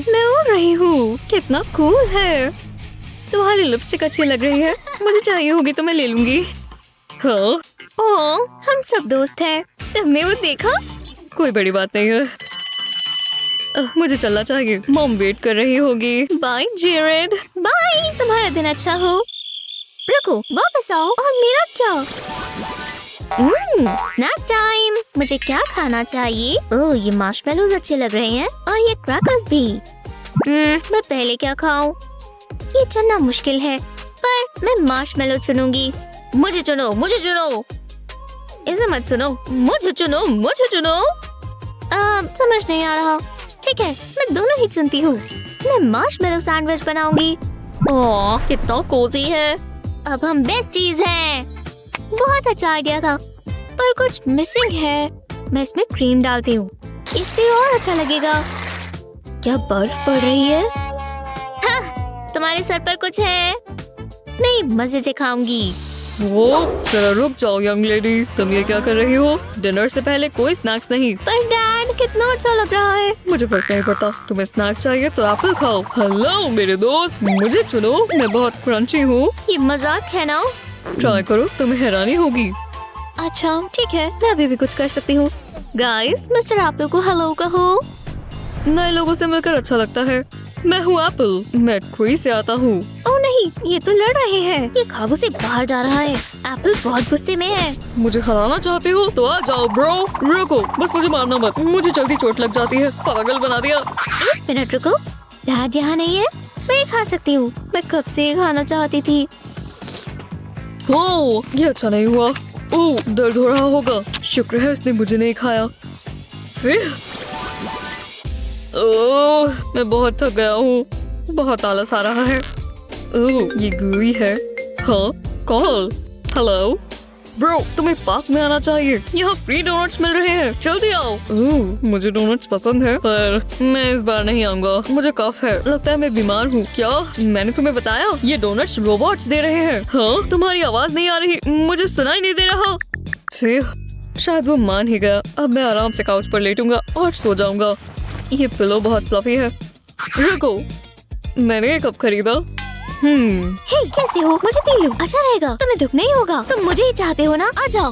मैं उड़ रही हूँ। कितना कूल है। तुम्हारी लिपस्टिक अच्छी लग रही है। मुझे चाहिए होगी तो मैं ले लूंगी। हाँ, ओह, हम सब दोस्त हैं। तुमने वो देखा? कोई बड़ी बात नहीं है। मुझे चलना चाहिए। मॉम वेट कर रही होगी। Bye Jared. बाय, तुम्हारा दिन अच्छा हो। रुको, वापस आओ। और मेरा क्या? Snack time. मुझे क्या खाना चाहिए? ओह, ये मार्शमेलोज अच्छे लग रहे हैं और ये क्रैकर्स भी। मैं पहले क्या खाऊं? ये चुनना मुश्किल है, पर मैं मार्शमेलो चुनूंगी। मुझे चुनो, मुझे चुनो। इसे मत सुनो। मुझे चुनो, मुझे चुनो। समझ नहीं आ रहा। ठीक है, मैं दोनों ही चुनती हूँ। मैं मार्शमेलो सैंडविच बनाऊंगी। ओह, कितना कोजी है। अब हम बेस्टीज हैं। बहुत अच्छा आइडिया था, पर कुछ मिसिंग है। मैं इसमें क्रीम डालती हूँ, इससे और अच्छा लगेगा। क्या बर्फ पड़ रही है? हाँ, तुम्हारे सर पर कुछ है। मैं मजे से खाऊंगी। वो, जरा रुक जाओ यंग लेडी। तुम ये क्या कर रही हो? डिनर से पहले कोई स्नैक्स नहीं। पर डैड, कितना अच्छा लग रहा है। मुझे फर्क नहीं पड़ता। तुम्हें स्नैक चाहिए तो एप्पल खाओ। हेलो मेरे दोस्त, मुझे चुनो। मैं बहुत क्रंची हूँ। ये मजाक है ना? ट्राई करो, तुम्हें हैरानी होगी। अच्छा ठीक है, मैं अभी भी कुछ कर सकती हूँ। गाइस, मिस्टर एप्पल को हेलो कहो। नए लोगों से मिलकर अच्छा लगता है। मैं हूँ एप्पल, मैं ट्री से आता हूँ। ओह नहीं, ये तो लड़ रहे हैं। ये खाबों से बाहर जा रहा है। एप्पल बहुत गुस्से में है। मुझे हराना चाहते हो तो आ जाओ ब्रो। रुको, बस मुझे मारना मत। मुझे जल्दी चोट लग जाती है। पागल बना दिया। 1 मिनट रुको, डैड यहाँ नहीं है। मैं ये खा सकती हूँ। मैं कब से ये खाना चाहती थी। ओह, ये अच्छा नहीं हुआ। ओह, दर्द हो रहा होगा। शुक्र है उसने मुझे नहीं खाया। फिर ओह, मैं बहुत थक गया हूँ। बहुत आलस आ रहा है। ओह, ये गुई है। हाँ, कॉल। हेलो ब्रो, तुम्हें पार्क में आना चाहिए। यहाँ फ्री डोनट्स मिल रहे हैं, जल्दी आओ। ओह, मुझे डोनट्स पसंद है, पर मैं इस बार नहीं आऊंगा। मुझे कफ है, लगता है मैं बीमार हूँ। क्या मैंने तुम्हें बताया? ये डोनट्स रोबोट्स दे रहे हैं। हाँ, तुम्हारी आवाज नहीं आ रही, मुझे सुनाई नहीं दे रहा। फिर शायद वो मान ही गया। अब मैं आराम से काउच पर लेटूंगा और सो जाऊंगा। ये पिलो बहुत फ्लफी है। रुको, मैंने ये कब खरीदा? हे, कैसे हो? मुझे पी लो, अच्छा रहेगा। तुम्हें दुख नहीं होगा। तुम मुझे ही चाहते हो ना? आ जाओ।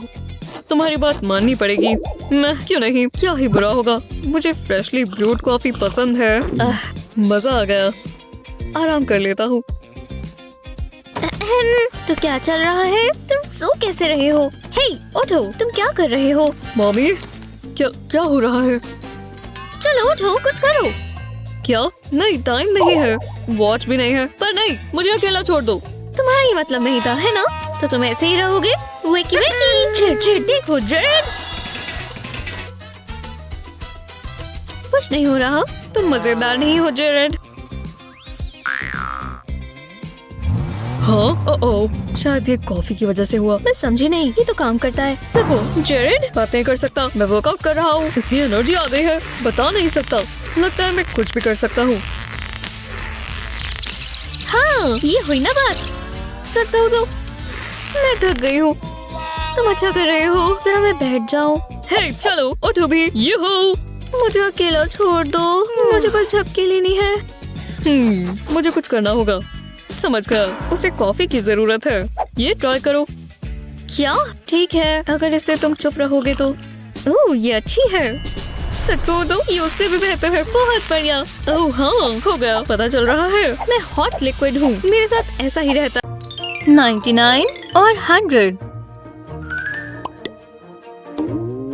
तुम्हारी बात माननी पड़ेगी। मैं क्यों नहीं, क्या ही बुरा होगा। मुझे फ्रेशली ब्रूड कॉफी पसंद है। मजा आ गया। आराम कर लेता हूँ। तो क्या चल रहा है? तुम सो कैसे रहे हो? हे, उठो, तुम क्या कर रहे हो? मम्मी, क्या हो रहा है? चलो उठो, कुछ करो। क्या? नहीं, टाइम नहीं है, वॉच भी नहीं है। पर नहीं, मुझे अकेला छोड़ दो। तुम्हारा ये मतलब नहीं था, है ना? तो तुम ऐसे ही रहोगे। वेकी वेकी, जेड देखो जेड। कुछ नहीं हो रहा। तुम मजेदार नहीं हो जेरेड। हाँ, ओह, शायद ये कॉफी की वजह से हुआ। मैं समझी नहीं, ये तो काम करता है। देखो जेरेड, बात नहीं कर सकता। मैं वर्कआउट कर रहा हूँ। इतनी एनर्जी आ गई है, बता नहीं सकता। लगता है मैं कुछ भी कर सकता हूँ। हाँ, हाँ, ये हुई ना बात। सच कहूँ तो मैं थक गई हूँ। तुम अच्छा कर रहे हो, जरा मैं बैठ जाऊँ। हे चलो उठो भी, ये हो। मुझे अकेला छोड़ दो, मुझे बस झपकी लेनी है। मुझे कुछ करना होगा। समझ गया, उसे कॉफी की जरूरत है। ये ट्राई करो। क्या? ठीक है, अगर इससे तुम चुप रहोगे तो। ओह ये अच्छी है। सच कहूँ तो ये उससे भी बेहतर है। बहुत बढ़िया। ओह हाँ, हो गया, पता चल रहा है। मैं हॉट लिक्विड हूँ, मेरे साथ ऐसा ही रहता। 99 और 100।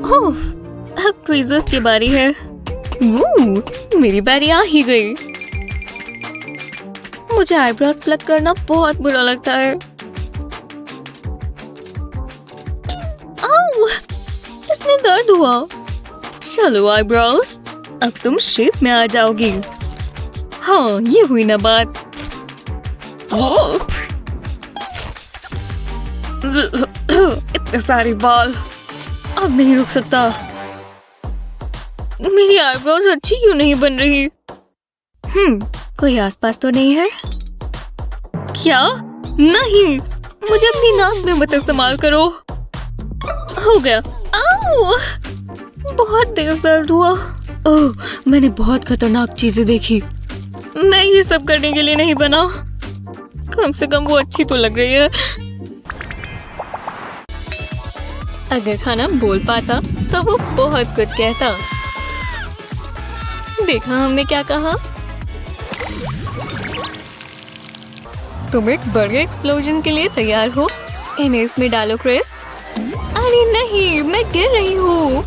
ओफ, अब ट्वीजर्स की बारी है। मेरी बारी आ ही गई। मुझे आईब्रोज प्लग करना बहुत बुरा लगता है। आउ, इसमें दर्द हुआ। चलो आईब्रोज, अब तुम शेप में आ जाओगी। हाँ, ये हुई ना बात। इतने सारे बाल, अब नहीं रुक सकता। मेरी आईब्रोज अच्छी क्यों नहीं बन रही? कोई आसपास तो नहीं है? क्या? नहीं, मुझे अपनी नाक में मत इस्तेमाल करो। हो गया। आओ! बहुत तेज दर्द हुआ। ओह, मैंने बहुत खतरनाक चीजें देखी। मैं ये सब करने के लिए नहीं बना। कम से कम वो अच्छी तो लग रही है। अगर खाना बोल पाता तो वो बहुत कुछ कहता। देखा हमने क्या कहा? तुम एक बड़े एक्सप्लोजन के लिए तैयार हो? इन्हें इसमें डालो क्रिस। अरे नहीं, मैं गिर रही हूँ।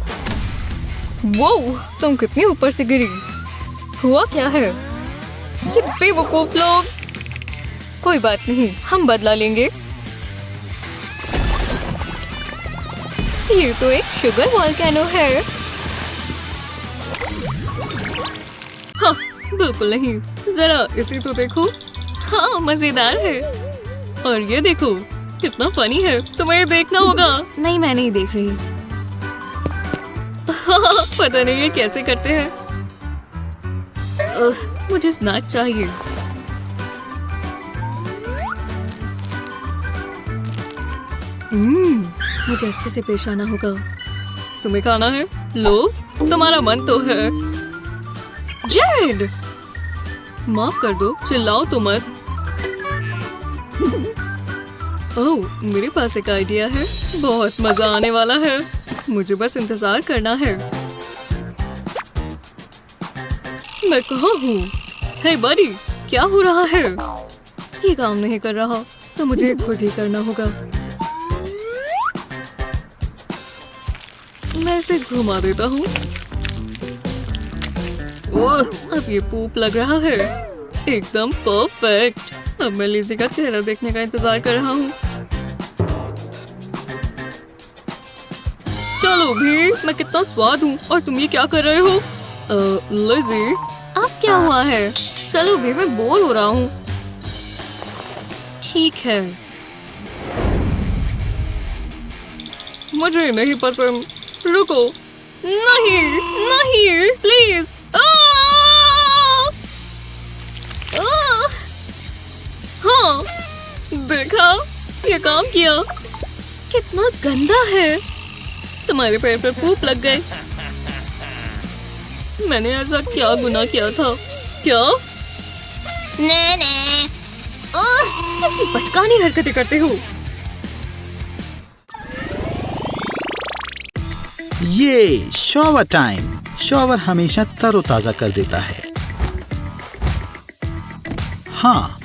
वो, तुम कितनी ऊपर से गिरी? हुआ क्या है? ये बेवकूफ लोग। कोई बात नहीं, हम बदला लेंगे। ये तो एक शुगर वोल्केनो है। हाँ, बिल्कुल नहीं। जरा इसे तो देखो। हाँ, मजेदार है। और ये देखो, कितना फनी है। तुम्हें देखना होगा। नहीं, मैं नहीं देख रही। पता नहीं ये कैसे करते हैं। मुझे स्नैक चाहिए। मुझे अच्छे से पेश आना होगा। तुम्हें खाना है? लो, तुम्हारा मन तो है। जेड, माफ कर दो, चिल्लाओ तो मत। ओह, मेरे पास एक आइडिया है। बहुत मजा आने वाला है। मुझे बस इंतजार करना है। मैं कहाँ हूँ? हे बड़ी, क्या हो रहा है? ये काम नहीं कर रहा तो मुझे खुद ही करना होगा। मैं इसे घुमा देता हूँ। ओह, अब ये पूप लग रहा है। एकदम परफेक्ट। अब मैं लिज़ी का चेहरा देखने का इंतजार कर रहा हूँ। चलो भी, मैं कितना स्वाद हूँ और तुम ये क्या कर रहे हो? लिज़ी, अब क्या हुआ है? चलो भी, मैं बोर हो रहा हूँ। ठीक है, मुझे नहीं पसंद। रुको, नहीं नहीं, प्लीज। हाँ, देखा, ये काम किया। कितना गंदा है। तुम्हारे पैर पर पूप लग गए। मैंने ऐसा क्या गुनाह किया था? क्या? नहीं, ऐसी बचकानी हरकतें करते हो। ये शॉवर टाइम। शॉवर हमेशा तरोताजा कर देता है। हाँ,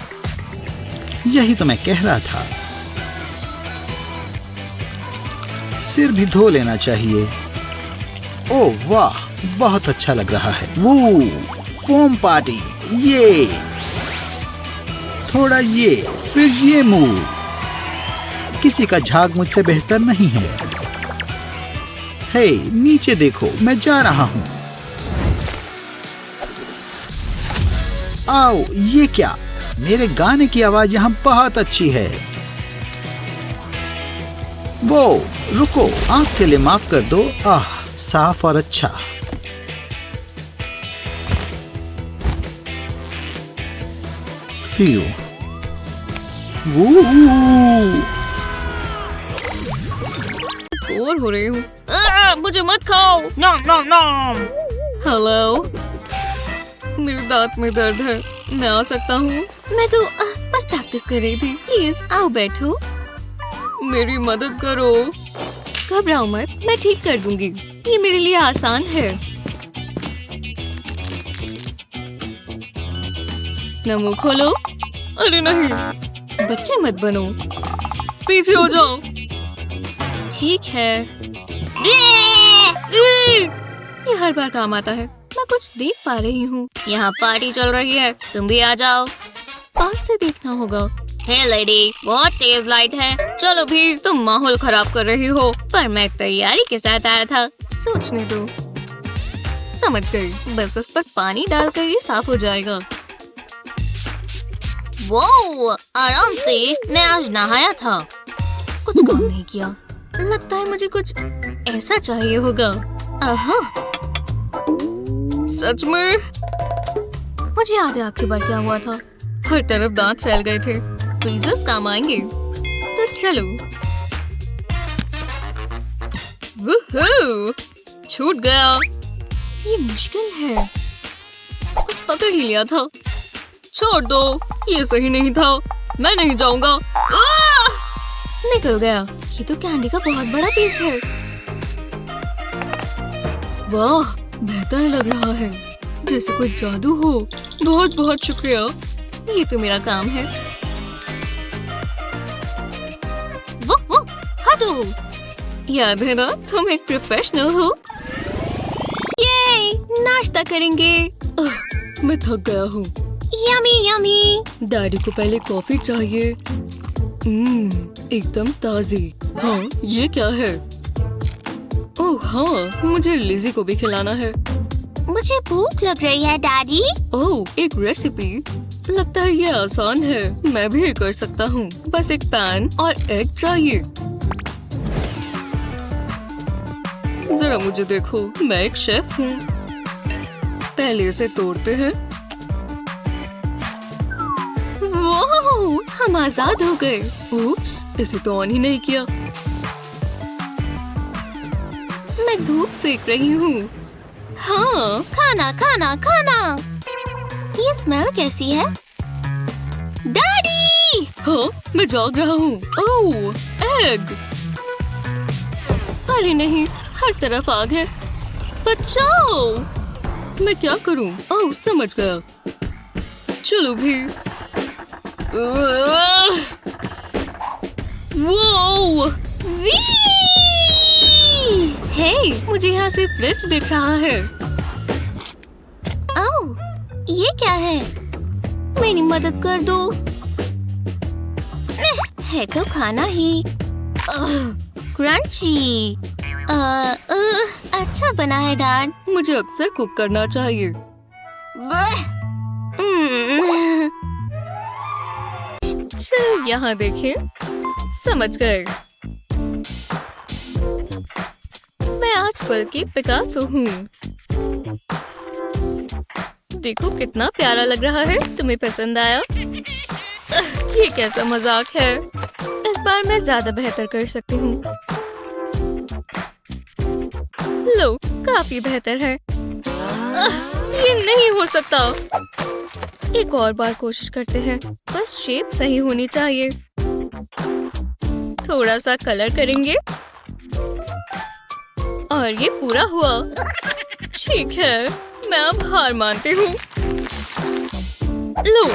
यही तो मैं कह रहा था। सिर भी धो लेना चाहिए। ओह वाह, बहुत अच्छा लग रहा है। वो फोम पार्टी, ये थोड़ा ये, फिर ये मूव। किसी का झाग मुझसे बेहतर नहीं है। हे, नीचे देखो, मैं जा रहा हूँ। आओ, ये क्या? मेरे गाने की आवाज यहाँ बहुत अच्छी है। वो, रुको, आँख के लिए माफ कर दो। आह, साफ और अच्छा। फ्यू, वूहू। बोर हो रही हूँ। मुझे मत खाओ। नॉम नॉम नॉम। हेलो, मेरे दांत में दर्द है, मैं आ सकता हूँ? मैं तो बस प्रैक्टिस कर रही थी। प्लीज आओ बैठो। मेरी मदद करो। घबराओ मत, मैं ठीक कर दूंगी। ये मेरे लिए आसान है। नमो खोलो। अरे नहीं, बच्चे मत बनो, पीछे हो जाओ। ठीक है। ये हर बार काम आता है। मैं कुछ देख पा रही हूँ। यहाँ पार्टी चल रही है, तुम भी आ जाओ। पास से देखना होगा। हे लेडी, बहुत तेज लाइट है। चलो भी, तुम माहौल खराब कर रही हो। पर मैं तैयारी के साथ आया था। सोचने दो। समझ गई, बस इस पर पानी डालकर ये साफ हो जाएगा। वो आराम से, मैं आज नहाया था। कुछ काम नहीं किया। लगता है मुझे कुछ ऐसा चाहिए होगा। आहा, सच में? मुझे याद है आखिरी बार क्या हुआ था। हर तरफ दांत फैल गए थे। ट्वीजर्स काम आएंगे। तो चलो। वूहू, छूट गया। ये मुश्किल है। बस पकड़ ही लिया था। छोड़ दो, ये सही नहीं था। मैं नहीं जाऊंगा। निकल गया। ये तो कैंडी का बहुत बड़ा पीस है। वाह, बेहतर लग रहा है, जैसे कोई जादू हो। बहुत बहुत शुक्रिया, ये तो मेरा काम है। वो, हटो। याद है ना, तुम एक प्रोफेशनल हो। ये नाश्ता करेंगे। मैं थक गया हूँ। Yummy yummy. डैडी को पहले कॉफी चाहिए। एकदम ताजी। हाँ, ये क्या है? ओह हाँ, मुझे लिज़ी को भी खिलाना है। मुझे भूख लग रही है डैडी। ओह, एक रेसिपी। लगता है ये आसान है, मैं भी ये कर सकता हूँ। बस एक पैन और एग चाहिए। जरा मुझे देखो, मैं एक शेफ हूँ। पहले इसे तोड़ते हैं। वाह, हम आजाद हो गए। उप्स, इसे तो ऑन ही नहीं किया। मैं धूप सेक रही हूँ। हाँ, खाना खाना खाना। ये स्मेल कैसी है? डैडी! हाँ, मैं जाग रहा हूँ। ओह, एग। अरे नहीं, हर तरफ आग है। बचाओ! मैं क्या करूँ? ओह, समझ गया। चलो भी। वो! हे, मुझे यहाँ से फ्रिज दिख रहा है। ओह, ये क्या है? मेरी मदद कर दो। है तो खाना ही। क्रंची। अच्छा बना है डैड। मुझे अक्सर कुक करना चाहिए। चल यहाँ देखें। समझ गए। मैं आजकल की पिकासो हूँ। देखो कितना प्यारा लग रहा है। तुम्हें पसंद आया? ये कैसा मजाक है। इस बार मैं ज्यादा बेहतर कर सकती हूँ। लो, काफी बेहतर है। ये नहीं हो सकता। एक और बार कोशिश करते हैं। बस शेप सही होनी चाहिए। थोड़ा सा कलर करेंगे और ये पूरा हुआ। ठीक है, मैं अब हार मानती हूँ। लो,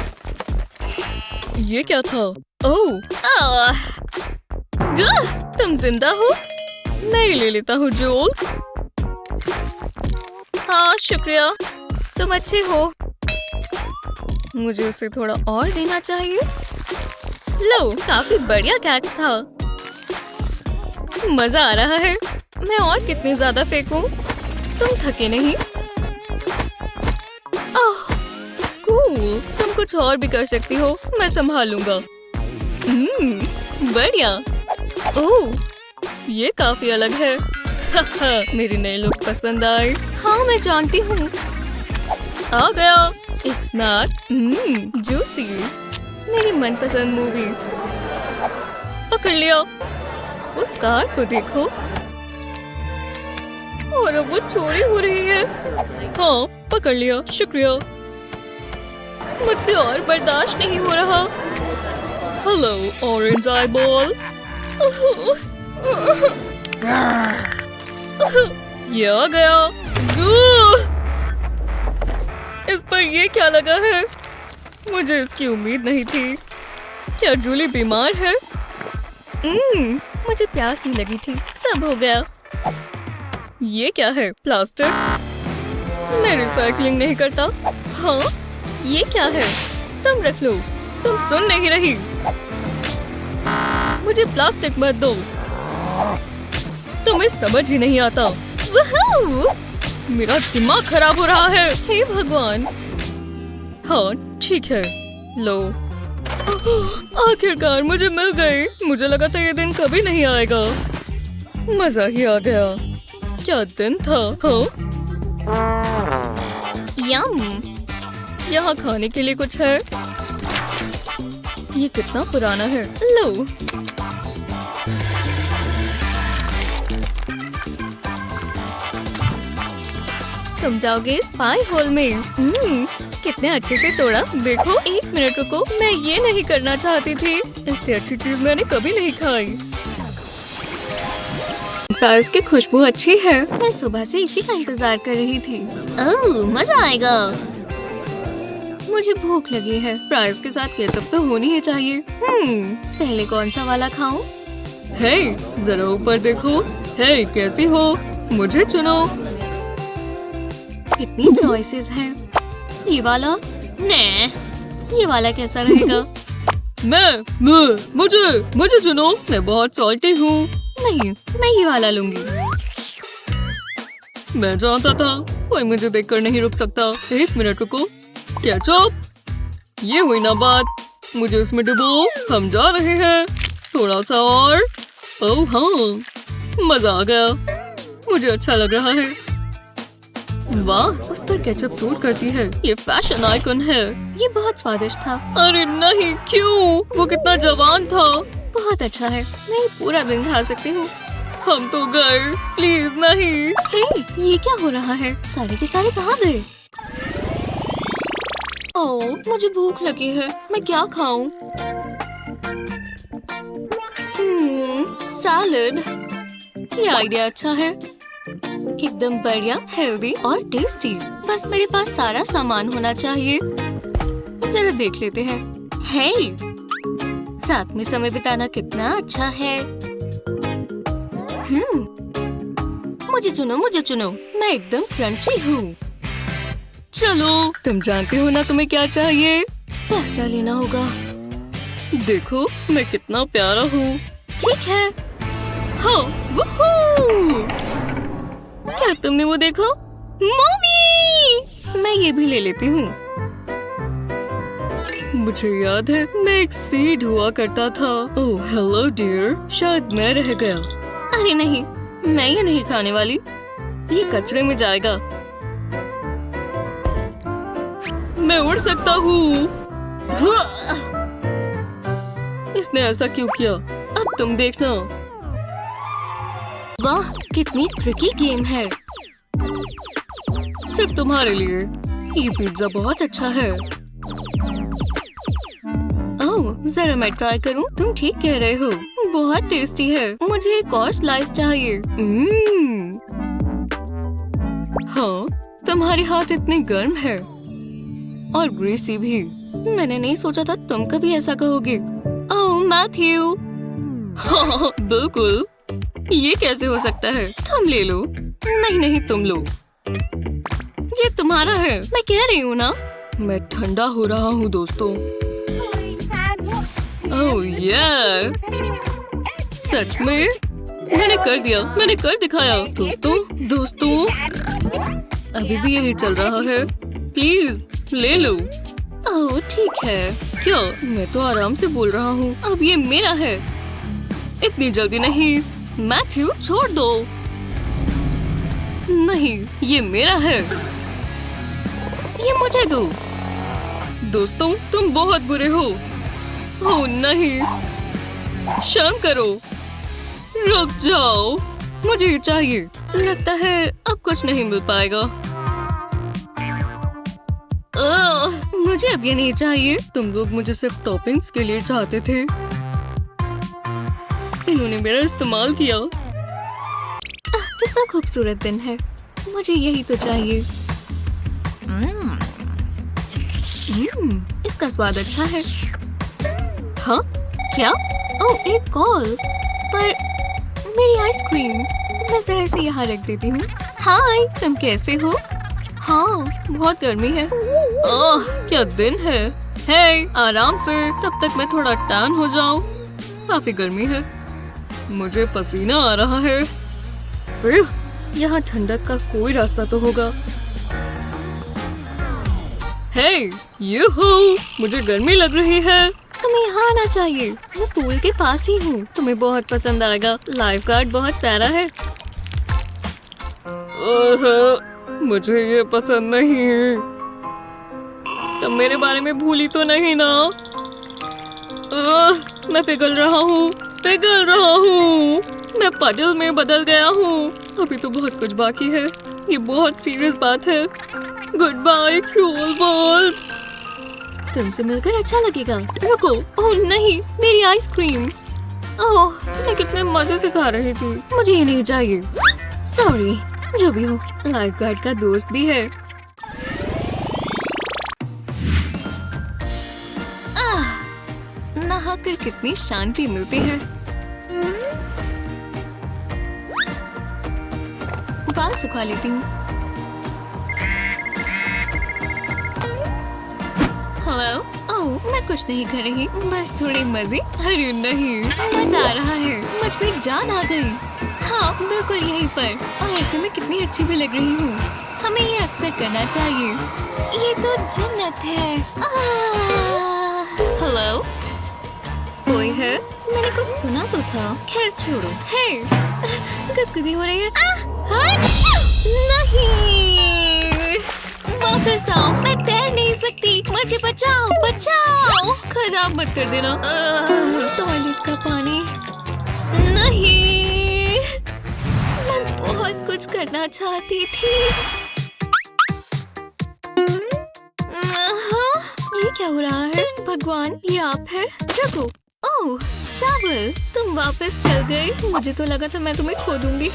ये क्या था? ओह, तुम जिंदा हो? मैं ही ले लेता हूँ जूल्स। हाँ, शुक्रिया, तुम अच्छे हो। मुझे उसे थोड़ा और देना चाहिए। लो, काफी बढ़िया कैच था। मजा आ रहा है। मैं और कितनी ज्यादा फेंकूं? तुम थके नहीं? ओह, कूल। तुम कुछ और भी कर सकती हो, मैं संभालूंगा। बढ़िया। ओह, ये काफी अलग है। मेरी नई लुक पसंद आई। हाँ, मैं जानती हूँ। आ गया एक स्नैक। जूसी। मेरी मनपसंद मूवी। पकड़ लिया। उस कार को देखो और अब वो चोरी हो रही है। हाँ, पकड़ लिया, शुक्रिया। मुझसे और बर्दाश्त नहीं हो रहा। Hello orange eye ball. ये आ गया। इस पर ये क्या लगा है? मुझे इसकी उम्मीद नहीं थी। क्या जूली बीमार है? मुझे प्यास ही लगी थी। सब हो गया। ये क्या है? प्लास्टिक? मैं रिसाइकलिंग नहीं करता। हाँ, ये क्या है? तुम रख लो। तुम सुन नहीं रही। मुझे प्लास्टिक मत दो। तुम्हें समझ ही नहीं आता। वहू! मेरा दिमाग खराब हो रहा है। हे भगवान। हाँ, ठीक है, लो। आखिरकार मुझे मिल गई। मुझे लगा था ये दिन कभी नहीं आएगा। मजा ही आ गया। क्या दिन था? हाँ? यम। यहाँ खाने के लिए कुछ है? ये कितना पुराना है। लो। तुम जाओगे स्पाई होल में। कितने अच्छे से तोड़ा। देखो, 1 मिनट रुको। मैं ये नहीं करना चाहती थी। इससे अच्छी चीज मैंने कभी नहीं खाई। फ्राइज की खुशबू अच्छी है। मैं सुबह से इसी का इंतजार कर रही थी। ओह, मजा आएगा। मुझे भूख लगी है। फ्राइज के साथ केचप तो होनी ही चाहिए। पहले कौन सा वाला खाऊं? हे, जरा ऊपर देखो। हे, कैसी हो? मुझे चुनो। कितनी चॉइसेस हैं। ये वाला? नहीं, ये वाला कैसा रहेगा? मुझे चुनो। मैं बहुत सॉल्टी हूँ। नहीं, मैं ये वाला लूंगी। मैं जानता था कोई मुझे देखकर नहीं रुक सकता। 1 मिनट रुको। केचप? ये हुई ना बात। मुझे इसमें डुबो। हम जा रहे हैं। थोड़ा सा और। ओह हाँ, मजा आ गया। मुझे अच्छा लग रहा है। वाह, उस पर केचप सूट करती है। ये फैशन आइकन है। ये बहुत स्वादिष्ट था। अरे नहीं, क्यों? वो कितना जवान था। बहुत अच्छा है। मैं ये पूरा दिन खा सकती हूँ। हम तो गए। प्लीज नहीं। हे, ये क्या हो रहा है? सारे के सारे कहाँ गए? ओह, मुझे भूख लगी है। मैं क्या खाऊं? सैलेड। ये आइडिया अच्छा है। एकदम बढ़िया, हेल्दी और टेस्टी। बस मेरे पास सारा सामान होना चाहिए। जरा देख लेते हैं। हे, साथ में समय बिताना कितना अच्छा है। मुझे चुनो, मुझे चुनो। मैं एकदम क्रंची हूँ। चलो, तुम जानते हो ना तुम्हें क्या चाहिए। फैसला लेना होगा। देखो, मैं कितना प्यारा हूँ। ठीक है। हाँ, वूहू! क्या तुमने वो देखा? मम्मी! मैं ये भी ले लेती हूँ। मुझे याद है, मैं एक सीड हुआ करता था। ओह हेलो डियर, शायद मैं रह गया। अरे नहीं, मैं ये नहीं खाने वाली। ये कचरे में जाएगा। मैं उड़ सकता हूँ। इसने ऐसा क्यों किया? अब तुम देखना। वाह, कितनी ट्रिकी गेम है। सिर्फ तुम्हारे लिए। ये पिज्जा बहुत अच्छा है। ओह, जरा मैं ट्राई करूं। तुम ठीक कह रहे हो, बहुत टेस्टी है। मुझे एक और स्लाइस चाहिए। हाँ, तुम्हारे हाथ इतने गर्म है और ग्रीसी भी। मैंने नहीं सोचा था तुम कभी ऐसा कहोगे। ओह मैथ्यू। हाँ, बिल्कुल। ये कैसे हो सकता है? तुम ले लो। नहीं नहीं, तुम लो। ये तुम्हारा है। मैं कह रही हूँ ना। मैं ठंडा हो रहा हूँ दोस्तों। ओह ये सच में मैंने कर दिया। मैंने कर दिखाया। दोस्तों अभी भी यही चल रहा है। प्लीज ले लो। ओह ठीक है। क्या? मैं तो आराम से बोल रहा हूँ। अब ये मेरा है। इतनी जल्दी नहीं। मैथ्यू छोड़ दो। नहीं, ये मेरा है। ये मुझे दो। दोस्तों तुम बहुत बुरे हो। ओह नहीं, शांत करो, रुक जाओ, मुझे ये चाहिए। लगता है अब कुछ नहीं मिल पाएगा। मुझे अब ये नहीं चाहिए। तुम लोग मुझे सिर्फ टॉपिंग्स के लिए चाहते थे। इन्होंने मेरा इस्तेमाल किया। कितना खूबसूरत दिन है, मुझे यही तो चाहिए। इसका स्वाद अच्छा है। हाँ क्या? ओह, एक कॉल। पर मेरी आइसक्रीम मैं जरा इसे यहाँ रख देती हूँ। हाय, तुम कैसे हो? हाँ, बहुत गर्मी है। ओह, क्या दिन है। हे, आराम से, तब तक मैं थोड़ा टैन हो जाऊं। काफी गर्मी है, मुझे पसीना आ रहा है। यहाँ ठंडक का कोई रास्ता तो होगा। हे, यूहू, मुझे गर्मी लग रही है। तुम्हें यहाँ आना चाहिए, मैं पूल के पास ही हूँ। तुम्हें बहुत पसंद आएगा। लाइफ गार्ड बहुत प्यारा है। मुझे ये पसंद नहीं। तुम मेरे बारे में भूली तो नहीं ना? मैं पिघल रहा हूँ, पिघल रहा हूँ। मैं पजल में बदल गया हूँ। अभी तो बहुत कुछ बाकी है। ये बहुत सीरियस बात है। Goodbye cruel world. तुमसे मिलकर अच्छा लगेगा। रुको, ओह नहीं, मेरी आइसक्रीम। ओह, मैं कितने मजे से खा रही थी। मुझे ये नहीं चाहिए। सॉरी, जो भी हो, लाइफ गार्ड का दोस्त भी है। नहाकर कितनी शांति मिलती है। बाल सुखा लेती हूँ। हेलो। ओह, मैं कुछ नहीं कर रही, बस थोड़े मजे। अरे नहीं, मजा आ रहा है। मुझ में जान आ गई। हाँ, बिल्कुल यहीं पर। और ऐसे में कितनी अच्छी भी लग रही हूँ। हमें ये अक्सर करना चाहिए। ये तो जन्नत है। हेलो, कोई है? मैंने कुछ सुना तो था। खैर छोड़ो। हे, गुदगुदी हो रही है। नहीं, वापस आओ। मैं तैर नहीं सकती। मुझे बचाओ, बचाओ। खराब मत कर देना। टॉयलेट का पानी नहीं। मैं बहुत कुछ करना चाहती थी। ये क्या हो रहा है? भगवान, ये आप है? रुको। ओह, चावल, तुम वापस चल गए। मुझे तो लगा था मैं तुम्हें खो दूंगी।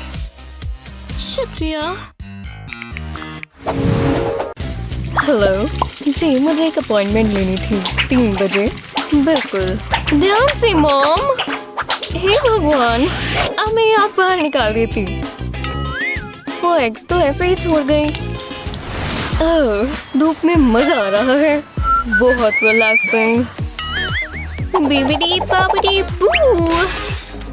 शुक्रिया। हेलो जी, मुझे एक अपॉइंटमेंट लेनी थी 3 बजे। बिल्कुल, ध्यान से मॉम। हे भगवान, अब मैं आग बाहर निकाल देती। वो एग्स तो ऐसे ही छोड़ गई। धूप में मजा आ रहा है। बहुत रिलैक्सिंग। बिबिडी बाबिडी बू।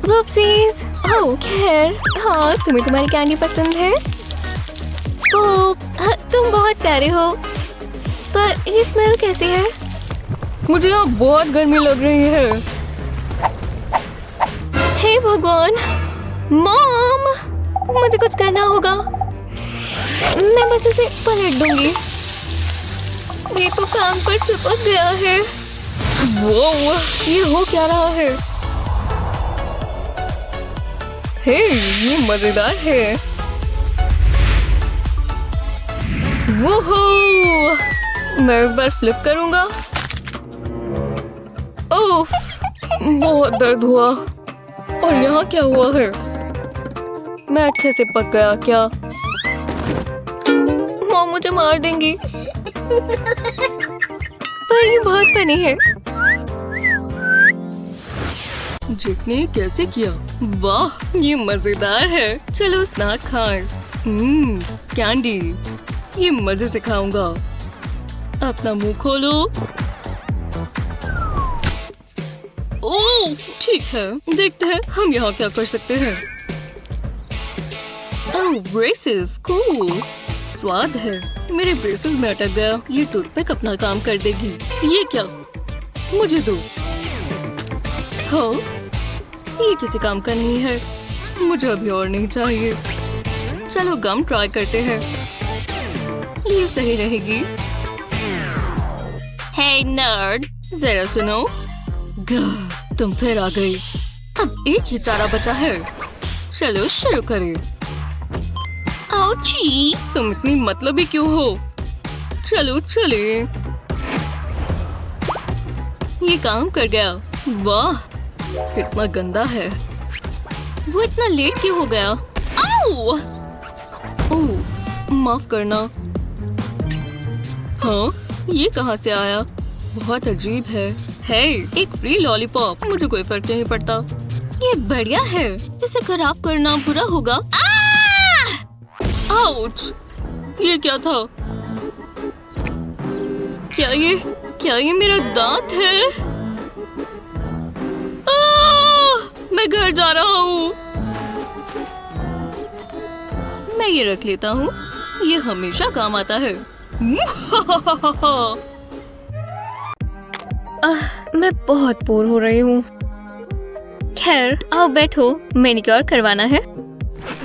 वुप्सीज। ओह खैर, हाँ, तुम्हें तुम्हारी कैंडी पसंद है? तो तुम बहुत प्यारे हो। पर ये स्मेल कैसी है? मुझे यहाँ बहुत गर्मी लग रही है। हे भगवान, मॉम, मुझे कुछ करना होगा। मैं बस इसे पलट दूंगी। ये तो काम पर चिपक गया है। वो ये हो क्या रहा है? हे, ये मजेदार है। वोहो, मैं इस बार फ्लिप करूंगा। ओफ, बहुत दर्द हुआ। और यहाँ क्या हुआ है? मैं अच्छे से पक गया क्या? मॉम मुझे मार देंगी। पर ये बहुत फनी है। जितने कैसे किया? वाह, ये मजेदार है। चलो स्नैक खाएं। कैंडी, ये मजे से खाऊंगा। अपना मुंह खोलो। ओह, ठीक है, देखते हैं हम यहाँ क्या कर सकते हैं। ओह, ब्रेसेस, कूल। स्वाद है। मेरे ब्रेसेस में अटक गया। ये टूथपिक अपना काम कर देगी। ये क्या? मुझे दो। हाँ, ये किसी काम का नहीं है। मुझे अभी और नहीं चाहिए। चलो गम ट्राई करते हैं। ये सही रहेगी। हे नर्ड, जरा सुनो। तुम फिर आ गई। अब एक ही चारा बचा है। चलो शुरू करें। आउची, तुम इतनी मतलबी क्यों हो? चलो चले। ये काम कर गया। वाह, कितना गंदा है। वो इतना लेट क्यों हो गया? आओ! ओह, माफ करना। हाँ, ये कहाँ से आया? बहुत अजीब है। हे, एक फ्री लॉलीपॉप। मुझे कोई फर्क नहीं पड़ता। ये बढ़िया है। इसे खराब करना बुरा होगा। आउच! ये क्या था? क्या ये मेरा दांत है? मैं घर जा रहा हूँ। मैं ये रख लेता हूँ। ये हमेशा काम आता है। मैं बहुत बोर हो रही हूँ। खैर, आओ बैठो। मैनिक्योर करवाना है।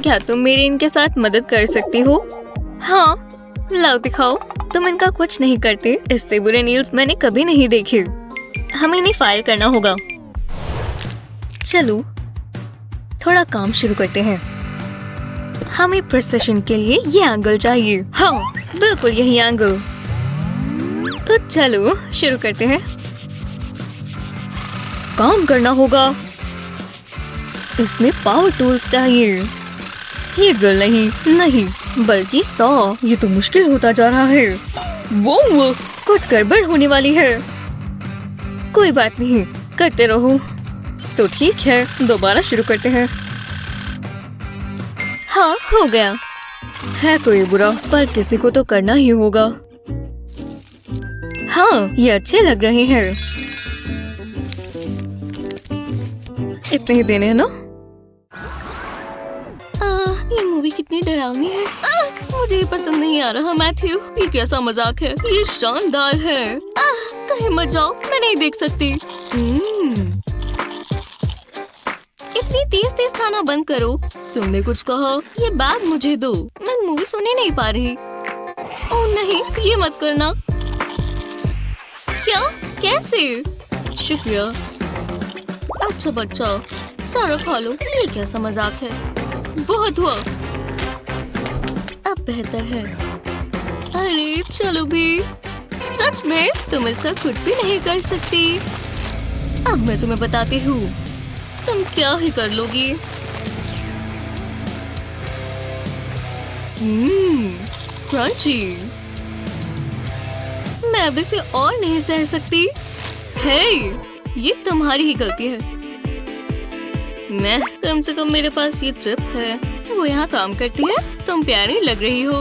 क्या तुम मेरी इनके साथ मदद कर सकती हो? हाँ, लाओ दिखाओ। तुम इनका कुछ नहीं करते। इससे बुरे नील्स मैंने कभी नहीं देखे। हमें इन्हें फाइल करना होगा। चलो, थोड़ा काम शुरू करते हैं। हमें प्रिसिशन के लिए ये एंगल चाहिए। हाँ, बिल्कुल यही एंगल। तो चलो शुरू करते हैं। काम करना होगा। इसमें पावर टूल्स चाहिए। ये ड्रिल नहीं, बल्कि सॉ। ये तो मुश्किल होता जा रहा है। वो कुछ गड़बड़ होने वाली है। कोई बात नहीं, करते रहो। तो ठीक है, दोबारा शुरू करते हैं। हाँ, हो गया। है कोई बुरा, पर किसी को तो करना ही होगा। हाँ, ये अच्छे लग रहे हैं। इतने ही देने हैं ना? ये मूवी कितनी डरावनी है। मुझे ये पसंद नहीं आ रहा मैथ्यू। ये कैसा मजाक है? ये शानदार है। कहीं मत जाओ, मैं नहीं देख सकती। इतनी तेज खाना बंद करो। तुमने कुछ कहा? ये बैग मुझे दो। मैं मूवी सुने नहीं पा रही। ओह नहीं, ये मत करना। क्या? कैसे? शुक्रिया। अच्छा बच्चा, सारा खा लो। ये कैसा मजाक है? बहुत हुआ। अब बेहतर है। अरे चलो भी। सच में तुम इसका कुछ भी नहीं कर सकती। अब मैं तुम्हें बताती हूँ, तुम क्या ही कर लोगी। क्रंची। मैं अब इसे और नहीं सह सकती। हे, ये तुम्हारी ही गलती है। मैं कम से कम मेरे पास ये चिप है। वो यहाँ काम करती है। तुम प्यारी लग रही हो।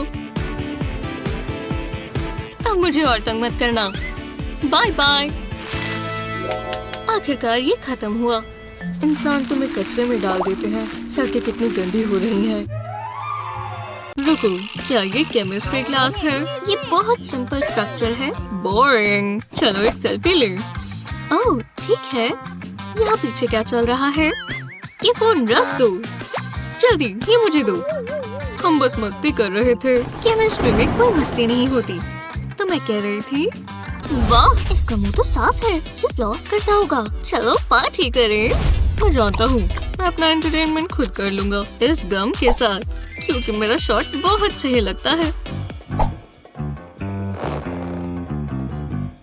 अब मुझे और तंग मत करना। Bye bye. आखिरकार ये खत्म हुआ। इंसान तुम्हें कचरे में डाल देते हैं। सड़कें कितनी गंदी हो रही हैं। रुको, क्या ये केमिस्ट्री क्लास है? ये बहुत सिंपल स्ट्रक्चर है। बोरिंग। चलो एक सेल्फी ले। ओह ठीक है। यहाँ पीछे क्या चल रहा है? ये फोन रख दो। जल्दी, ये मुझे दो। हम बस मस्ती कर रहे थे। केमिस्ट्री में कोई मस्ती नहीं होती। तो मैं कह रही थी, वाह, इसका मुंह तो साफ है। ये फ्लॉस करता होगा। चलो पार्टी करें। मैं जानता हूँ, मैं अपना एंटरटेनमेंट खुद कर लूंगा इस गम के साथ, क्योंकि मेरा शॉट बहुत सही लगता है।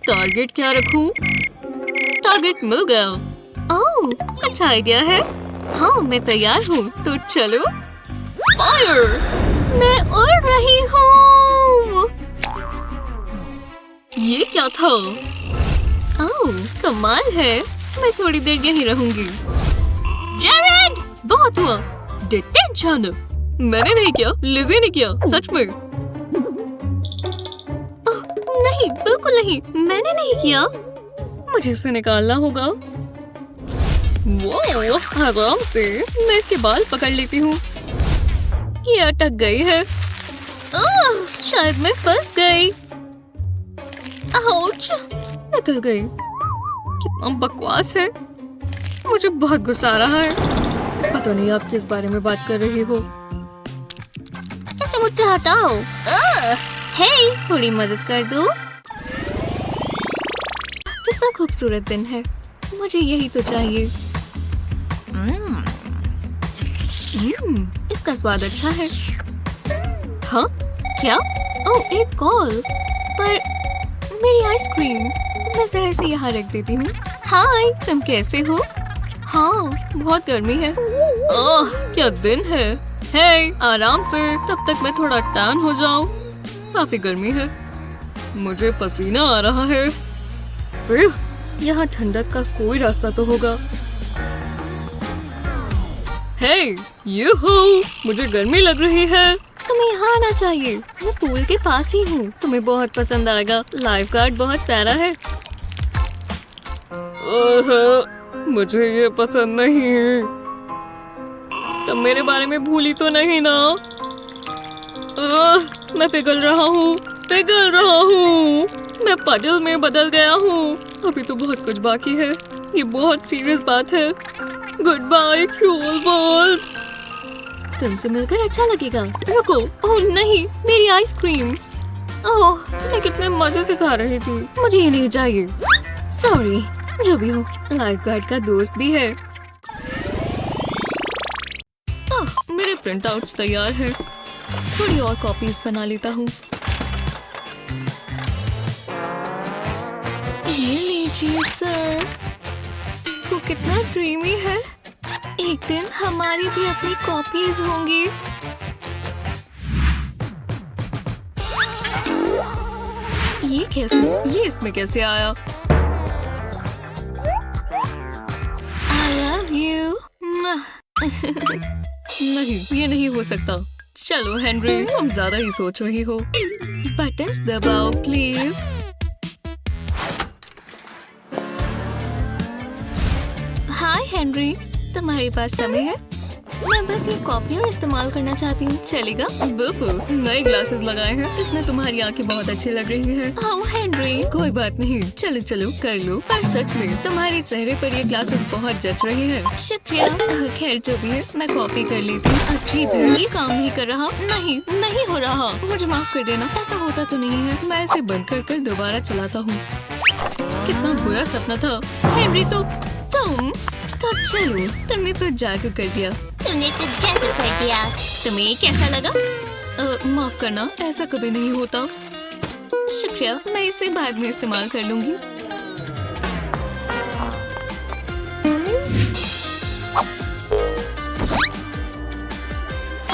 टारगेट क्या रखूं? टारगेट मिल गया। ओह, अच्छा आइडिया है। हाँ, मैं तैयार हूँ। तो चलो। फायर! मैं उड़ रही हूँ। ये क्या था? ओह, कमाल है। मैं थोड़ी देर यहीं रहूंगी। जेरेड! बहुत हुआ। डिटेंशन! मैंने नहीं किया, लिज़ी ने किया। सच में? नहीं, बिल्कुल नहीं। मैंने नहीं किया। मुझे इसे निकालना होगा। वो आराम से। मैं इसके बाल पकड़ लेती हूँ। ये अटक गई है। शायद मैं फंस गई। आउच! निकल गई। कितना बकवास है। मुझे बहुत गुस्सा आ रहा है। पता नहीं आप किस बारे में बात कर रही हो। इसे मुझसे हटाओ। हे, थोड़ी मदद कर दो। कितना खूबसूरत दिन है। मुझे यही तो चाहिए। इसका स्वाद अच्छा है। हाँ क्या? ओह, एक कॉल। पर मेरी आइसक्रीम मैं जरा इसे यहाँ रख देती हूँ। हाय, तुम कैसे हो? हाँ, बहुत गर्मी है। ओह, क्या दिन है। हे, आराम से, तब तक मैं थोड़ा टैन हो जाऊं। काफी गर्मी है, मुझे पसीना आ रहा है। यहाँ ठंडक का कोई रास्ता तो होगा। हे, यूहू, मुझे गर्मी लग रही है। तुम्हें यहाँ आना चाहिए, मैं पूल के पास ही हूँ। तुम्हें बहुत पसंद आएगा, लाइफ गार्ड बहुत प्यारा है। ओह, मुझे ये पसंद नहीं। तुम मेरे बारे में भूली तो नहीं ना? मैं पिघल रहा हूँ, पिघल रहा हूँ। मैं पजल में बदल गया हूँ। अभी तो बहुत कुछ बाकी है, ये बहुत सीरियस बात है। Goodbye cruel world. तुमसे मिलकर अच्छा लगेगा। रुको, ओह नहीं, मेरी आइसक्रीम। ओह, मैं कितने मजे से खा रही थी, मुझे ये नहीं चाहिए। सॉरी, जो भी हो, लाइफ गार्ड का दोस्त भी है। मेरे प्रिंट आउट्स तैयार है, थोड़ी और कॉपीज बना लेता हूँ। ये लीजिए सर, वो कितना ड्रीमी है। एक दिन हमारी भी अपनी कॉपीज होंगी। ये कैसे? ये इसमें कैसे आया? I love you. नहीं, ये नहीं हो सकता। चलो हेनरी, तुम ज्यादा ही सोच रही हो। बटन्स दबाओ प्लीज। हाय हेनरी, तुम्हारे पास समय है? मैं बस ये कॉपियर इस्तेमाल करना चाहती हूँ, चलेगा? बिल्कुल, नए ग्लासेस लगाए हैं, इसमें तुम्हारी आंखें बहुत अच्छी लग रही हैं। ओह हेनरी, कोई बात नहीं, चलो चलो कर लो। पर सच में तुम्हारे चेहरे पर ये ग्लासेस बहुत जच रही हैं। शुक्रिया। खैर जो भी है, मैं कॉपी कर लेती हूँ। अजीब है, ये काम नहीं कर रहा। नहीं, नहीं हो रहा। मुझे माफ कर देना, ऐसा होता तो नहीं है। मैं इसे बंद कर दोबारा चलाता हूँ। कितना बुरा सपना था। हेनरी तो चलो, तुमने तो जादू कर दिया। तुम्हें कैसा लगा? माफ करना, ऐसा कभी नहीं होता। शुक्रिया, मैं इसे बाद में इस्तेमाल कर लूंगी।